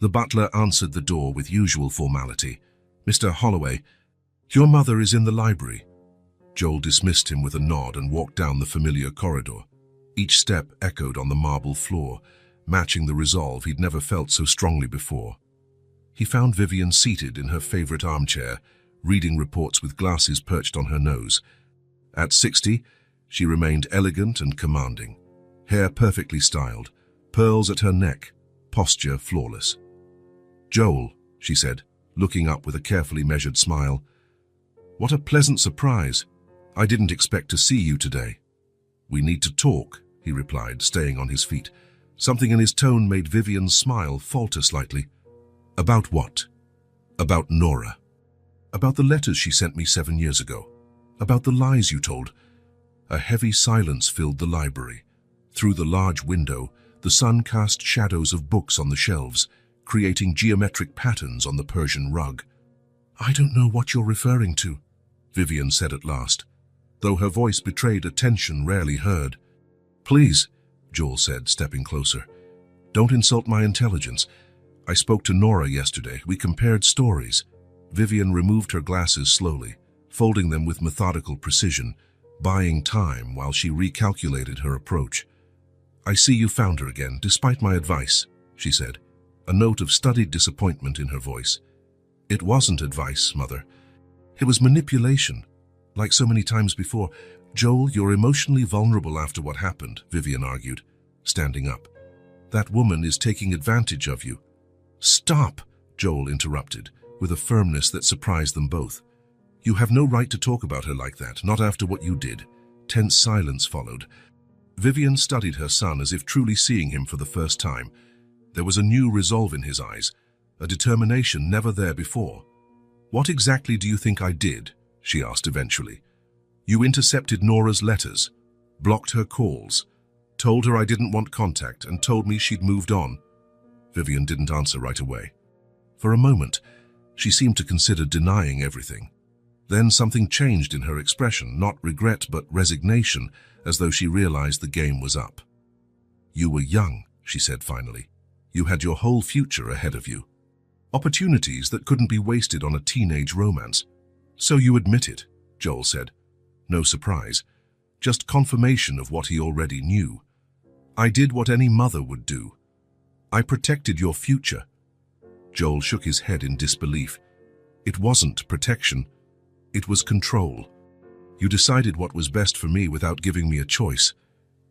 The butler answered the door with usual formality. Mr. Holloway, your mother is in the library. Joel dismissed him with a nod and walked down the familiar corridor. Each step echoed on the marble floor, matching the resolve he'd never felt so strongly before. He found Vivian seated in her favorite armchair, reading reports with glasses perched on her nose. At 60, she remained elegant and commanding, hair perfectly styled, pearls at her neck, posture flawless. Joel, she said, looking up with a carefully measured smile. What a pleasant surprise. I didn't expect to see you today. We need to talk, he replied, staying on his feet. Something in his tone made Vivian's smile falter slightly. About what? About Nora. About the letters she sent me 7 years ago. About the lies you told. A heavy silence filled the library. Through the large window, the sun cast shadows of books on the shelves, creating geometric patterns on the Persian rug. I don't know what you're referring to, Vivian said at last, though her voice betrayed a tension rarely heard. Please, Joel said, stepping closer. Don't insult my intelligence. I spoke to Nora yesterday. We compared stories. Vivian removed her glasses slowly, folding them with methodical precision, buying time while she recalculated her approach. I see you found her again, despite my advice, she said, a note of studied disappointment in her voice. It wasn't advice, Mother. It was manipulation. Like so many times before. Joel, you're emotionally vulnerable after what happened, Vivian argued, standing up. That woman is taking advantage of you. Stop, Joel interrupted, with a firmness that surprised them both. You have no right to talk about her like that, not after what you did. Tense silence followed. Vivian studied her son as if truly seeing him for the first time. There was a new resolve in his eyes, a determination never there before. What exactly do you think I did? She asked eventually. You intercepted Nora's letters, blocked her calls, told her I didn't want contact, and told me she'd moved on. Vivian didn't answer right away. For a moment, she seemed to consider denying everything. Then something changed in her expression, not regret but resignation, as though she realized the game was up. You were young, she said finally. You had your whole future ahead of you. Opportunities that couldn't be wasted on a teenage romance. So you admit it, Joel said. No surprise, just confirmation of what he already knew. I did what any mother would do. I protected your future. Joel shook his head in disbelief. It wasn't protection. It was control. You decided what was best for me without giving me a choice.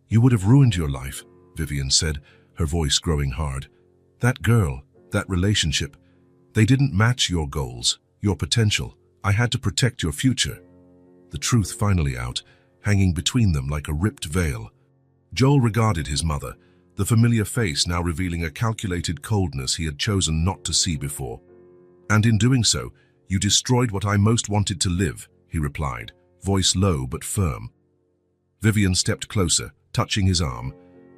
You would have ruined your life, Vivian said, her voice growing hard. That girl, that relationship, they didn't match your goals, your potential. I had to protect your future. The truth finally out, hanging between them like a ripped veil. Joel regarded his mother, the familiar face now revealing a calculated coldness he had chosen not to see before. And in doing so, you destroyed what I most wanted to live, he replied, voice low but firm. Vivian stepped closer, touching his arm,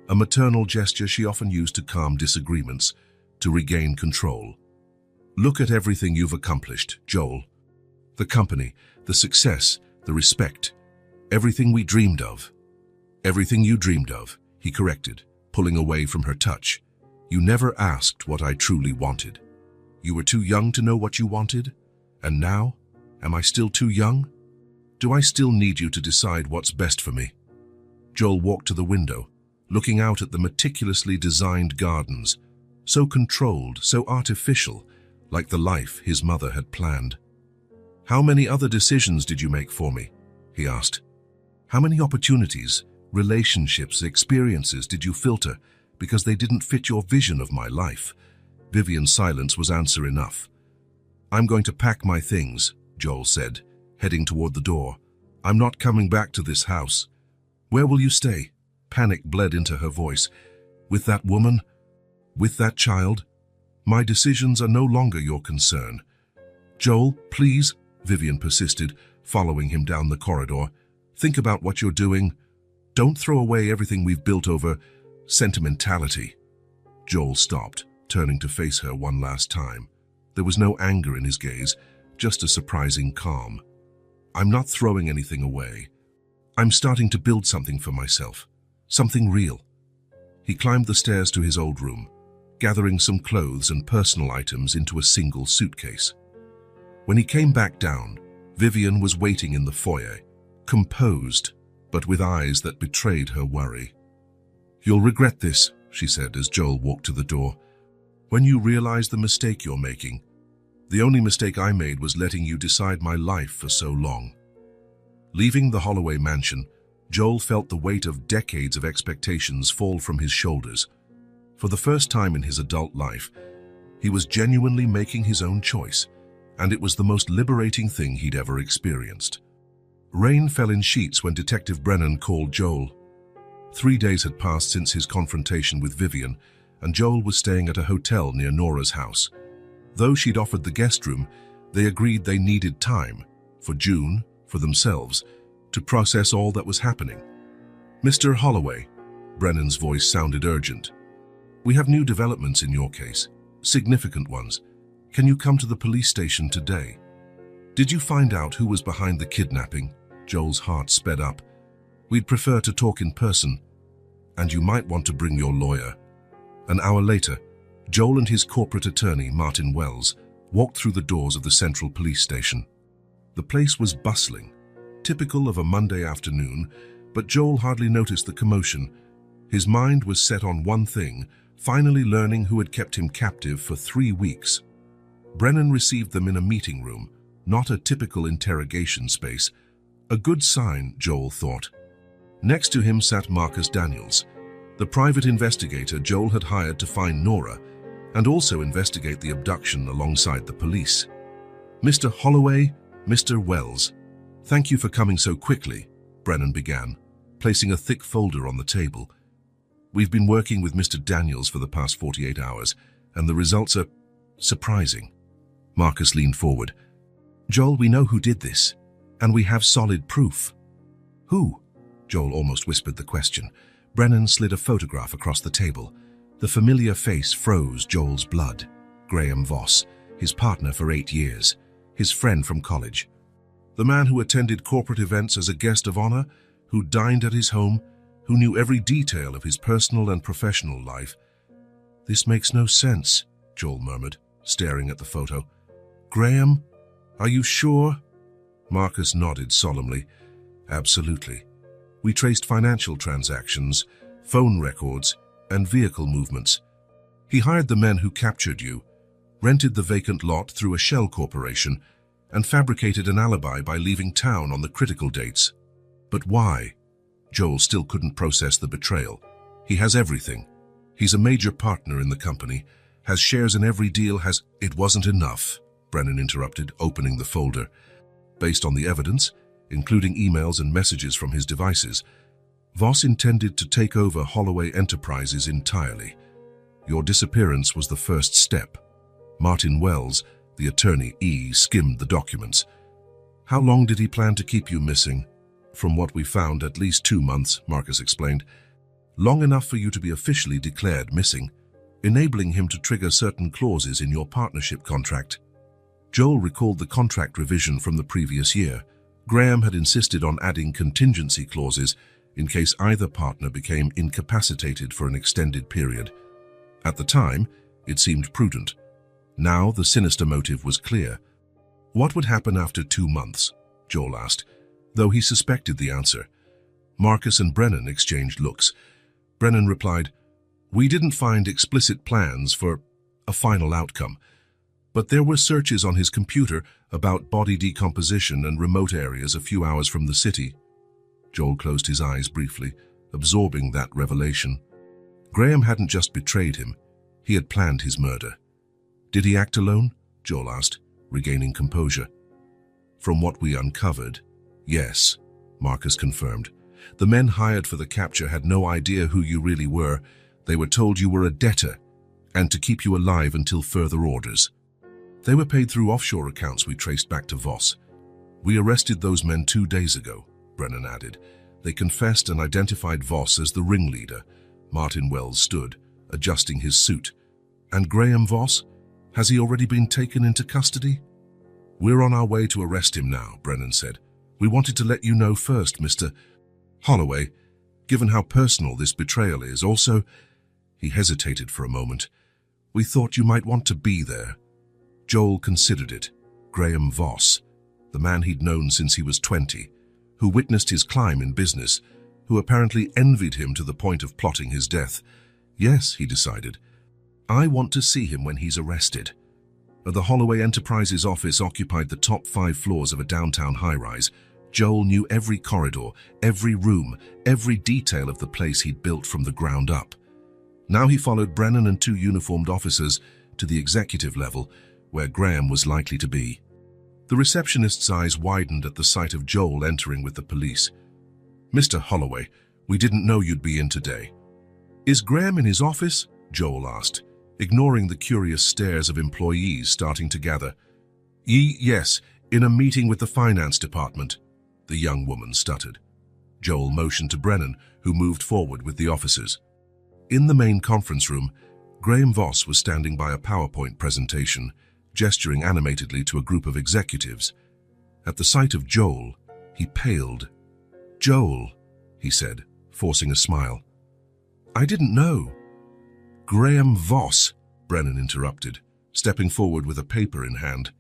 a maternal gesture she often used to calm disagreements, to regain control. Look at everything you've accomplished, Joel. The company, the success, the respect, everything we dreamed of. Everything you dreamed of, he corrected, pulling away from her touch. You never asked what I truly wanted. You were too young to know what you wanted? And now, am I still too young? Do I still need you to decide what's best for me? Joel walked to the window, looking out at the meticulously designed gardens, so controlled, so artificial, like the life his mother had planned. How many other decisions did you make for me? He asked. How many opportunities, relationships, experiences did you filter because they didn't fit your vision of my life? Vivian's silence was answer enough. I'm going to pack my things, Joel said, heading toward the door. I'm not coming back to this house. Where will you stay? Panic bled into her voice. With that woman? With that child? My decisions are no longer your concern. Joel, please, Vivian persisted, following him down the corridor. Think about what you're doing. Don't throw away everything we've built over sentimentality. Joel stopped, turning to face her one last time. There was no anger in his gaze, just a surprising calm. I'm not throwing anything away. I'm starting to build something for myself, something real. He climbed the stairs to his old room, gathering some clothes and personal items into a single suitcase. When he came back down, Vivian was waiting in the foyer, composed, but with eyes that betrayed her worry. You'll regret this, she said as Joel walked to the door. When you realize the mistake you're making. The only mistake I made was letting you decide my life for so long. Leaving the Holloway mansion, Joel felt the weight of decades of expectations fall from his shoulders. For the first time in his adult life, he was genuinely making his own choice, and it was the most liberating thing he'd ever experienced. Rain fell in sheets when Detective Brennan called Joel. 3 days had passed since his confrontation with Vivian, and Joel was staying at a hotel near Nora's house. Though she'd offered the guest room, they agreed they needed time, for June, for themselves, to process all that was happening. Mr. Holloway, Brennan's voice sounded urgent. We have new developments in your case, significant ones. Can you come to the police station today? Did you find out who was behind the kidnapping? Joel's heart sped up. We'd prefer to talk in person, and you might want to bring your lawyer. An hour later, Joel and his corporate attorney, Martin Wells, walked through the doors of the Central Police Station. The place was bustling, typical of a Monday afternoon, but Joel hardly noticed the commotion. His mind was set on one thing, finally learning who had kept him captive for 3 weeks. Brennan received them in a meeting room, not a typical interrogation space. A good sign, Joel thought. Next to him sat Marcus Daniels, the private investigator Joel had hired to find Nora and also investigate the abduction alongside the police. Mr. Holloway, Mr. Wells, thank you for coming so quickly, Brennan began, placing a thick folder on the table. We've been working with Mr. Daniels for the past 48 hours, and the results are surprising. Marcus leaned forward. Joel, we know who did this, and we have solid proof. Who? Joel almost whispered the question. Brennan slid a photograph across the table. The familiar face froze Joel's blood. Graham Voss, his partner for 8 years, his friend from college. The man who attended corporate events as a guest of honor, who dined at his home, who knew every detail of his personal and professional life. "This makes no sense," Joel murmured, staring at the photo. "Graham, are you sure?" Marcus nodded solemnly. "Absolutely. We traced financial transactions, phone records, and vehicle movements. He hired the men who captured you, rented the vacant lot through a shell corporation, and fabricated an alibi by leaving town on the critical dates. But why?" Joel still couldn't process the betrayal. "He has everything. He's a major partner in the company, has shares in every deal, has—" "It wasn't enough," Brennan interrupted, opening the folder. "Based on the evidence, including emails and messages from his devices, Voss intended to take over Holloway Enterprises entirely. Your disappearance was the first step. Martin Wells, the attorney, skimmed the documents. How long did he plan to keep you missing?" "From what we found, at least 2 months, Marcus explained. "Long enough for you to be officially declared missing, enabling him to trigger certain clauses in your partnership contract." Joel recalled the contract revision from the previous year. Graham had insisted on adding contingency clauses in case either partner became incapacitated for an extended period. At the time, it seemed prudent. Now the sinister motive was clear. "What would happen after 2 months?" Joel asked, though he suspected the answer. Marcus and Brennan exchanged looks. Brennan replied, "We didn't find explicit plans for a final outcome, but there were searches on his computer about body decomposition and remote areas a few hours from the city." Joel closed his eyes briefly, absorbing that revelation. Graham hadn't just betrayed him, he had planned his murder. "Did he act alone?" Joel asked, regaining composure. "From what we uncovered, yes," Marcus confirmed. "The men hired for the capture had no idea who you really were. They were told you were a debtor, and to keep you alive until further orders. They were paid through offshore accounts we traced back to Voss. We arrested those men 2 days ago," Brennan added. "They confessed and identified Voss as the ringleader." Martin Wells stood, adjusting his suit. "And Graham Voss? Has he already been taken into custody?" "We're on our way to arrest him now," Brennan said. "We wanted to let you know first, Mr. Holloway, given how personal this betrayal is. Also," he hesitated for a moment, "we thought you might want to be there." Joel considered it. Graham Voss, the man he'd known since he was 20, who witnessed his climb in business, who apparently envied him to the point of plotting his death. Yes, he decided. I want to see him when he's arrested. The Holloway Enterprises office occupied the top 5 floors of a downtown high-rise. Joel knew every corridor, every room, every detail of the place he'd built from the ground up. Now he followed Brennan and 2 uniformed officers to the executive level, where Graham was likely to be. The receptionist's eyes widened at the sight of Joel entering with the police. "Mr. Holloway, we didn't know you'd be in today." "Is Graham in his office?" Joel asked, ignoring the curious stares of employees starting to gather. Yes, in a meeting with the finance department," the young woman stuttered. Joel motioned to Brennan, who moved forward with the officers. In the main conference room, Graham Voss was standing by a PowerPoint presentation, gesturing animatedly to a group of executives. At the sight of Joel, he paled. "Joel," he said, forcing a smile. "I didn't know." "Graham Voss," Brennan interrupted, stepping forward with a paper in hand.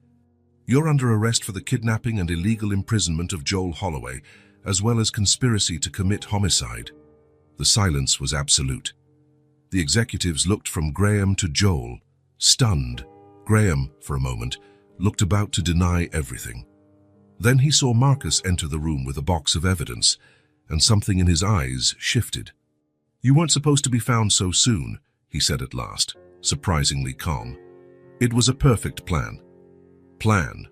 "You're under arrest for the kidnapping and illegal imprisonment of Joel Holloway, as well as conspiracy to commit homicide." The silence was absolute. The executives looked from Graham to Joel, stunned. Graham, for a moment, looked about to deny everything. Then he saw Marcus enter the room with a box of evidence, and something in his eyes shifted. "You weren't supposed to be found so soon," he said at last, surprisingly calm. "It was a perfect plan." "Plan?"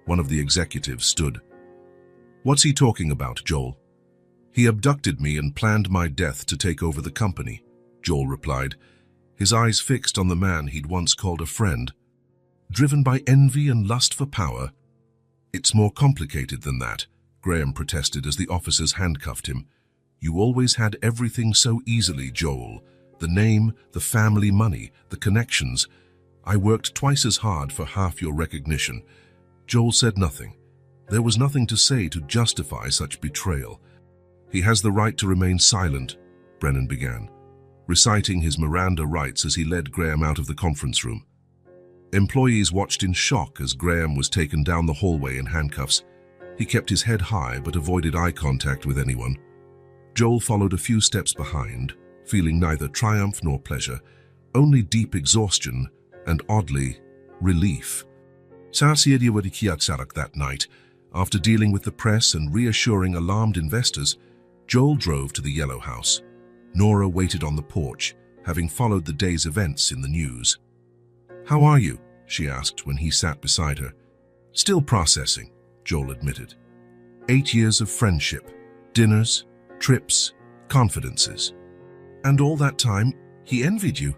One of the executives stood. "What's he talking about, Joel?" "He abducted me and planned my death to take over the company," Joel replied, his eyes fixed on the man he'd once called a friend. "Driven by envy and lust for power?" "It's more complicated than that," Graham protested as the officers handcuffed him. "You always had everything so easily, Joel. The name, the family money, the connections. I worked twice as hard for half your recognition." Joel said nothing. There was nothing to say to justify such betrayal. "He has the right to remain silent," Brennan began, reciting his Miranda rights as he led Graham out of the conference room. Employees watched in shock as Graham was taken down the hallway in handcuffs. He kept his head high but avoided eye contact with anyone. Joel followed a few steps behind, feeling neither triumph nor pleasure, only deep exhaustion and, oddly, relief. That night, after dealing with the press and reassuring alarmed investors, Joel drove to the Yellow House. Nora waited on the porch, having followed the day's events in the news. "How are you?" she asked when he sat beside her. "Still processing," Joel admitted. 8 years of friendship, dinners, trips, confidences. "And all that time, he envied you.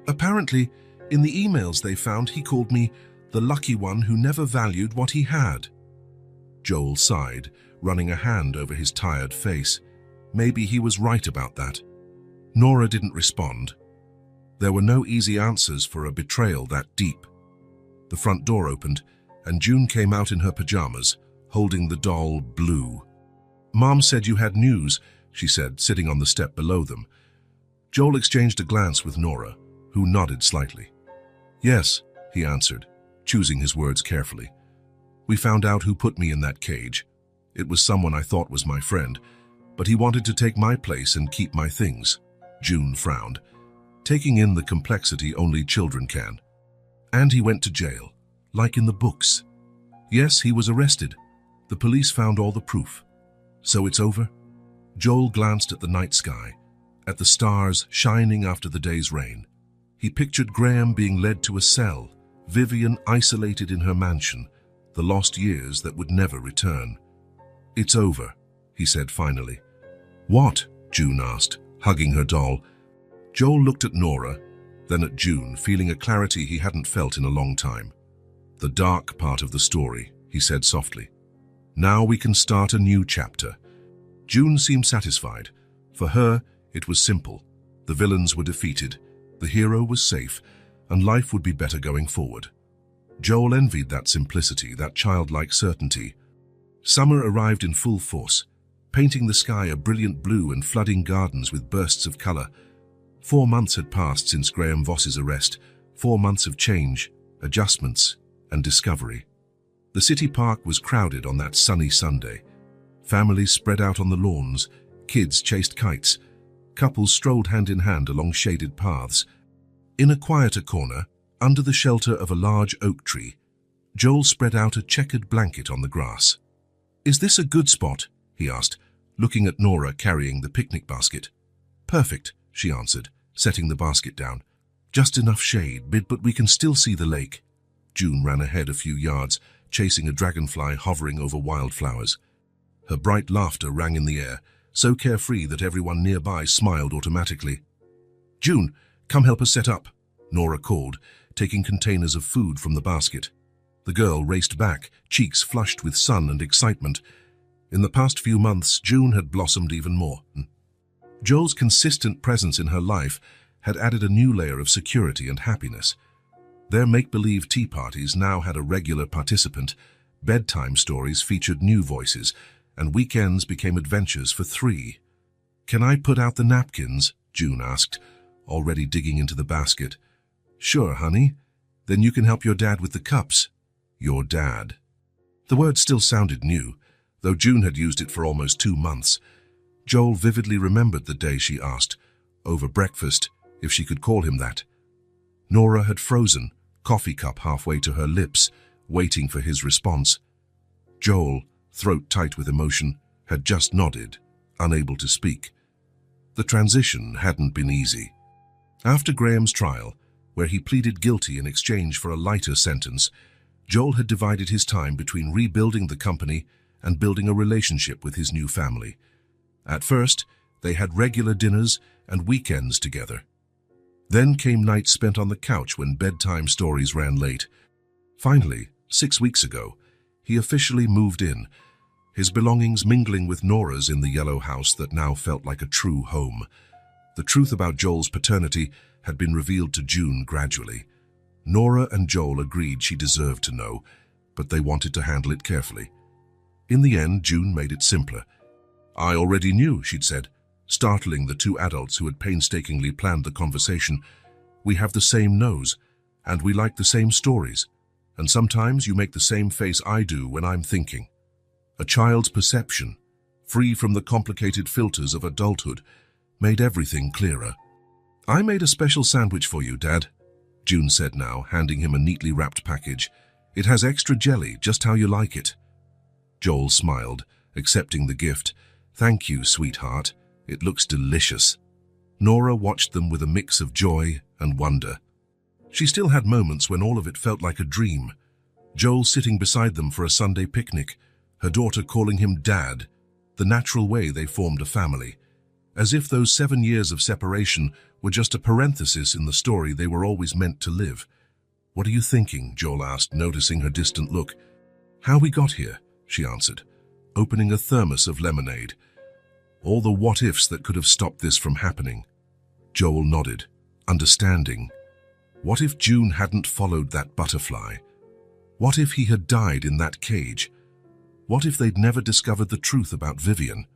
Apparently, in the emails they found, he called me the lucky one who never valued what he had." Joel sighed, running a hand over his tired face. Maybe he was right about that. Nora didn't respond. There were no easy answers for a betrayal that deep. The front door opened, and June came out in her pajamas, holding the doll Blue. "Mom said you had news," she said, sitting on the step below them. Joel exchanged a glance with Nora, who nodded slightly. "Yes," he answered, choosing his words carefully. "We found out who put me in that cage. It was someone I thought was my friend, but he wanted to take my place and keep my things." June frowned, taking in the complexity only children can. "And he went to jail, like in the books." "Yes, he was arrested. The police found all the proof." "So it's over?" Joel glanced at the night sky, at the stars shining after the day's rain. He pictured Graham being led to a cell, Vivian isolated in her mansion, the lost years that would never return. "It's over," he said finally. "What?" June asked, hugging her doll. Joel looked at Nora, then at June, feeling a clarity he hadn't felt in a long time. "The dark part of the story," he said softly. "Now we can start a new chapter." June seemed satisfied. For her, it was simple. The villains were defeated, the hero was safe, and life would be better going forward. Joel envied that simplicity, that childlike certainty. Summer arrived in full force, painting the sky a brilliant blue and flooding gardens with bursts of color. 4 months had passed since Graham Voss's arrest, 4 months of change, adjustments, and discovery. The city park was crowded on that sunny Sunday. Families spread out on the lawns, kids chased kites, couples strolled hand in hand along shaded paths. In a quieter corner, under the shelter of a large oak tree, Joel spread out a checkered blanket on the grass. "Is this a good spot?" he asked, looking at Nora carrying the picnic basket. "Perfect," she answered, setting the basket down. "Just enough shade, but we can still see the lake." June ran ahead a few yards, chasing a dragonfly hovering over wildflowers. Her bright laughter rang in the air, so carefree that everyone nearby smiled automatically. "June, come help us set up," Nora called, taking containers of food from the basket. The girl raced back, cheeks flushed with sun and excitement. In the past few months, June had blossomed even more. Joel's consistent presence in her life had added a new layer of security and happiness. Their make-believe tea parties now had a regular participant, bedtime stories featured new voices, and weekends became adventures for 3. "Can I put out the napkins?" June asked, already digging into the basket. "Sure, honey. Then you can help your dad with the cups." Your dad. The word still sounded new, though June had used it for almost 2 months. Joel vividly remembered the day she asked, over breakfast, if she could call him that. Nora had frozen, coffee cup halfway to her lips, waiting for his response. Joel, throat tight with emotion, had just nodded, unable to speak. The transition hadn't been easy. After Graham's trial, where he pleaded guilty in exchange for a lighter sentence, Joel had divided his time between rebuilding the company and building a relationship with his new family. At first, they had regular dinners and weekends together. Then came nights spent on the couch when bedtime stories ran late. Finally, 6 weeks ago, he officially moved in. his belongings mingling with Nora's in the yellow house that now felt like a true home. The truth about Joel's paternity had been revealed to June gradually. Nora and Joel agreed she deserved to know, but they wanted to handle it carefully. In the end, June made it simpler. "I already knew," she'd said, startling the two adults who had painstakingly planned the conversation. "We have the same nose, and we like the same stories, and sometimes you make the same face I do when I'm thinking." A child's perception, free from the complicated filters of adulthood, made everything clearer. "I made a special sandwich for you, Dad," June said now, handing him a neatly wrapped package. "It has extra jelly, just how you like it." Joel smiled, accepting the gift. "Thank you, sweetheart. It looks delicious." Nora watched them with a mix of joy and wonder. She still had moments when all of it felt like a dream. Joel sitting beside them for a Sunday picnic, her daughter calling him Dad, the natural way they formed a family. As if those 7 years of separation were just a parenthesis in the story they were always meant to live. "What are you thinking?" Joel asked, noticing her distant look. "How we got here," she answered, opening a thermos of lemonade. "All the what-ifs that could have stopped this from happening." Joel nodded, understanding. What if June hadn't followed that butterfly? What if he had died in that cage? What if they'd never discovered the truth about Vivian?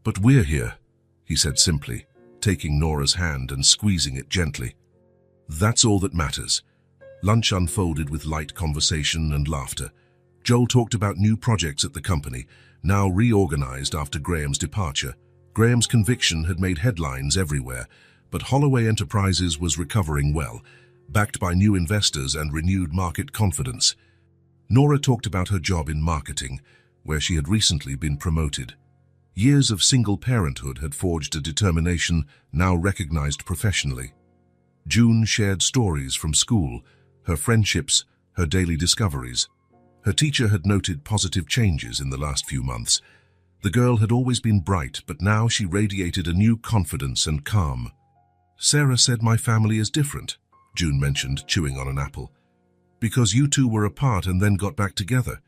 "But we're here," he said simply, taking Nora's hand and squeezing it gently. "That's all that matters." Lunch unfolded with light conversation and laughter. Joel talked about new projects at the company, now reorganized after Graham's departure. Graham's conviction had made headlines everywhere, but Holloway Enterprises was recovering well, backed by new investors and renewed market confidence. Nora talked about her job in marketing, where she had recently been promoted. Years of single parenthood had forged a determination now recognized professionally. June shared stories from school, her friendships, her daily discoveries. Her teacher had noted positive changes in the last few months. The girl had always been bright, but now she radiated a new confidence and calm. "Sarah said my family is different," June mentioned, chewing on an apple. "Because you two were apart and then got back together.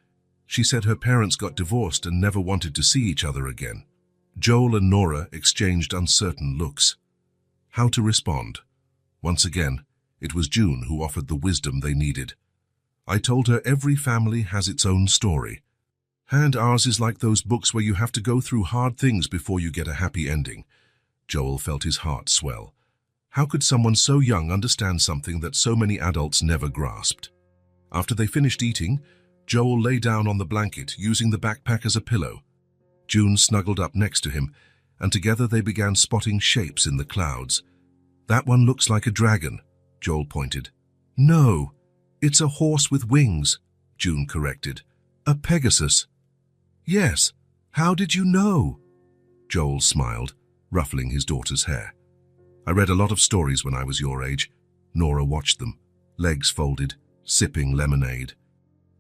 She said her parents got divorced and never wanted to see each other again." Joel and Nora exchanged uncertain looks. How to respond? Once again, it was June who offered the wisdom they needed. "I told her every family has its own story. And ours is like those books where you have to go through hard things before you get a happy ending." Joel felt his heart swell. How could someone so young understand something that so many adults never grasped? After they finished eating, Joel lay down on the blanket, using the backpack as a pillow. June snuggled up next to him, and together they began spotting shapes in the clouds. "That one looks like a dragon," Joel pointed. "No, it's a horse with wings," June corrected. "A Pegasus." "Yes, how did you know?" Joel smiled, ruffling his daughter's hair. "I read a lot of stories when I was your age." Nora watched them, legs folded, sipping lemonade.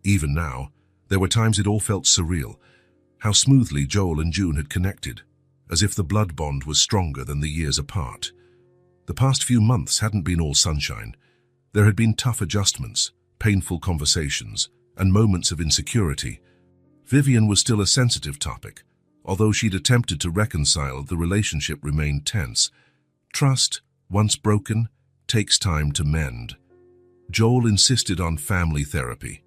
Even now, there were times it all felt surreal. How smoothly Joel and June had connected, as if the blood bond was stronger than the years apart. The past few months hadn't been all sunshine. There had been tough adjustments, painful conversations, and moments of insecurity. Vivian was still a sensitive topic. Although she'd attempted to reconcile, the relationship remained tense. Trust, once broken, takes time to mend. Joel insisted on family therapy.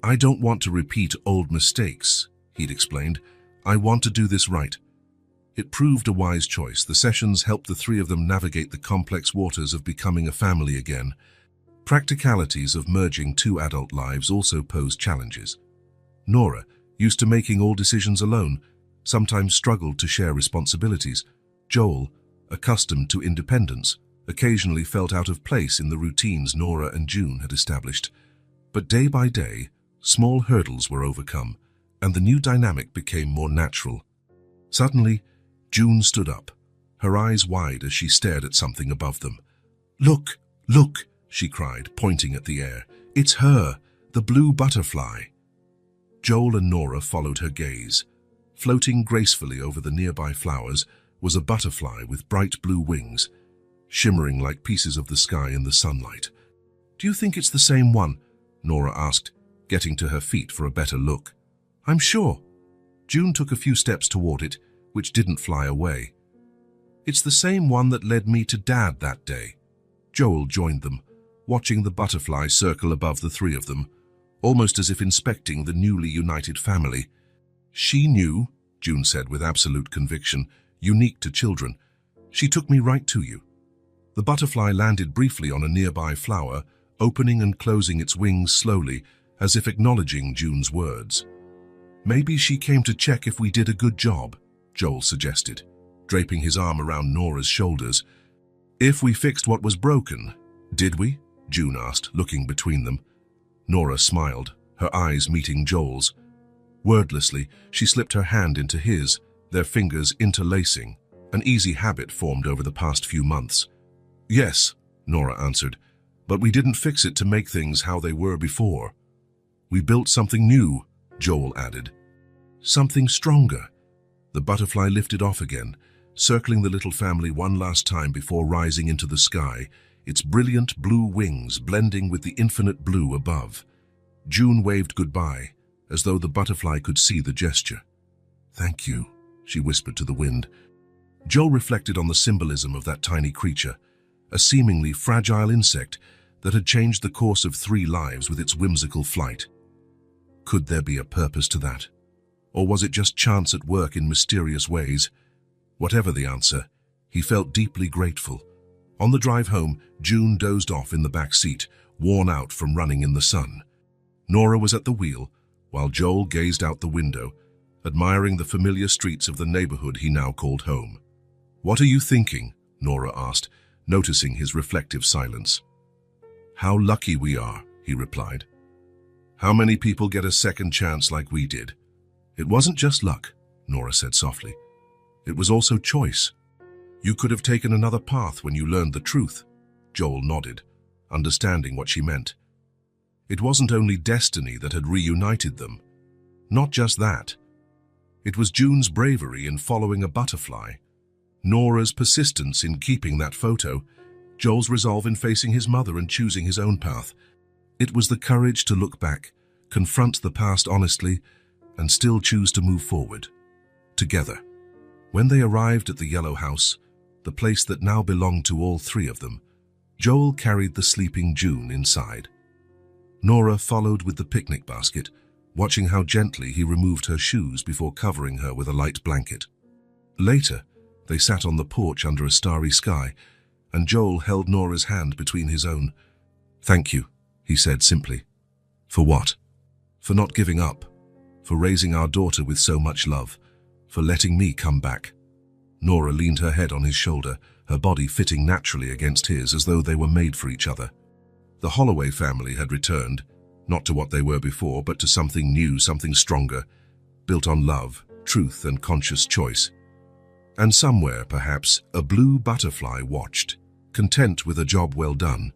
"I don't want to repeat old mistakes," he'd explained. "I want to do this right." It proved a wise choice. The sessions helped the three of them navigate the complex waters of becoming a family again. Practicalities of merging two adult lives also posed challenges. Nora, used to making all decisions alone, sometimes struggled to share responsibilities. Joel, accustomed to independence, occasionally felt out of place in the routines Nora and June had established. But day by day, small hurdles were overcome, and the new dynamic became more natural. Suddenly, June stood up, her eyes wide as she stared at something above them. "Look, look!" she cried, pointing at the air. "It's her, the blue butterfly." Joel and Nora followed her gaze. Floating gracefully over the nearby flowers was a butterfly with bright blue wings, shimmering like pieces of the sky in the sunlight. "Do you think it's the same one?" Nora asked, getting to her feet for a better look. "I'm sure," June took a few steps toward it, which didn't fly away. "It's the same one that led me to Dad that day." Joel joined them, watching the butterfly circle above the three of them, almost as if inspecting the newly united family. "She knew," June said with absolute conviction, unique to children. "She took me right to you." The butterfly landed briefly on a nearby flower, opening and closing its wings slowly, as if acknowledging June's words. "Maybe she came to check if we did a good job," Joel suggested, draping his arm around Nora's shoulders. "If we fixed what was broken, did we?" June asked, looking between them. Nora smiled, her eyes meeting Joel's. Wordlessly, she slipped her hand into his, their fingers interlacing, an easy habit formed over the past few months. "Yes," Nora answered, "but we didn't fix it to make things how they were before. We built something new," Joel added. "Something stronger." The butterfly lifted off again, circling the little family one last time before rising into the sky, its brilliant blue wings blending with the infinite blue above. June waved goodbye, as though the butterfly could see the gesture. "Thank you," she whispered to the wind. Joel reflected on the symbolism of that tiny creature, a seemingly fragile insect that had changed the course of 3 lives with its whimsical flight. Could there be a purpose to that? Or was it just chance at work in mysterious ways? Whatever the answer, he felt deeply grateful. On the drive home, June dozed off in the back seat, worn out from running in the sun. Nora was at the wheel, while Joel gazed out the window, admiring the familiar streets of the neighborhood he now called home. "What are you thinking?" Nora asked, noticing his reflective silence. "How lucky we are," he replied. "How many people get a second chance like we did?" "It wasn't just luck," Nora said softly. "It was also choice. You could have taken another path when you learned the truth." Joel nodded, understanding what she meant. It wasn't only destiny that had reunited them. Not just that. It was June's bravery in following a butterfly, Nora's persistence in keeping that photo, Joel's resolve in facing his mother and choosing his own path. It was the courage to look back, confront the past honestly, and still choose to move forward. Together. When they arrived at the yellow house, the place that now belonged to all 3 of them, Joel carried the sleeping June inside. Nora followed with the picnic basket, watching how gently he removed her shoes before covering her with a light blanket. Later, they sat on the porch under a starry sky, and Joel held Nora's hand between his own. "Thank you," he said simply. "For what?" "For not giving up, for raising our daughter with so much love, for letting me come back." Nora leaned her head on his shoulder, her body fitting naturally against his as though they were made for each other. The Holloway family had returned, not to what they were before, but to something new, something stronger, built on love, truth, and conscious choice. And somewhere, perhaps, a blue butterfly watched, content with a job well done.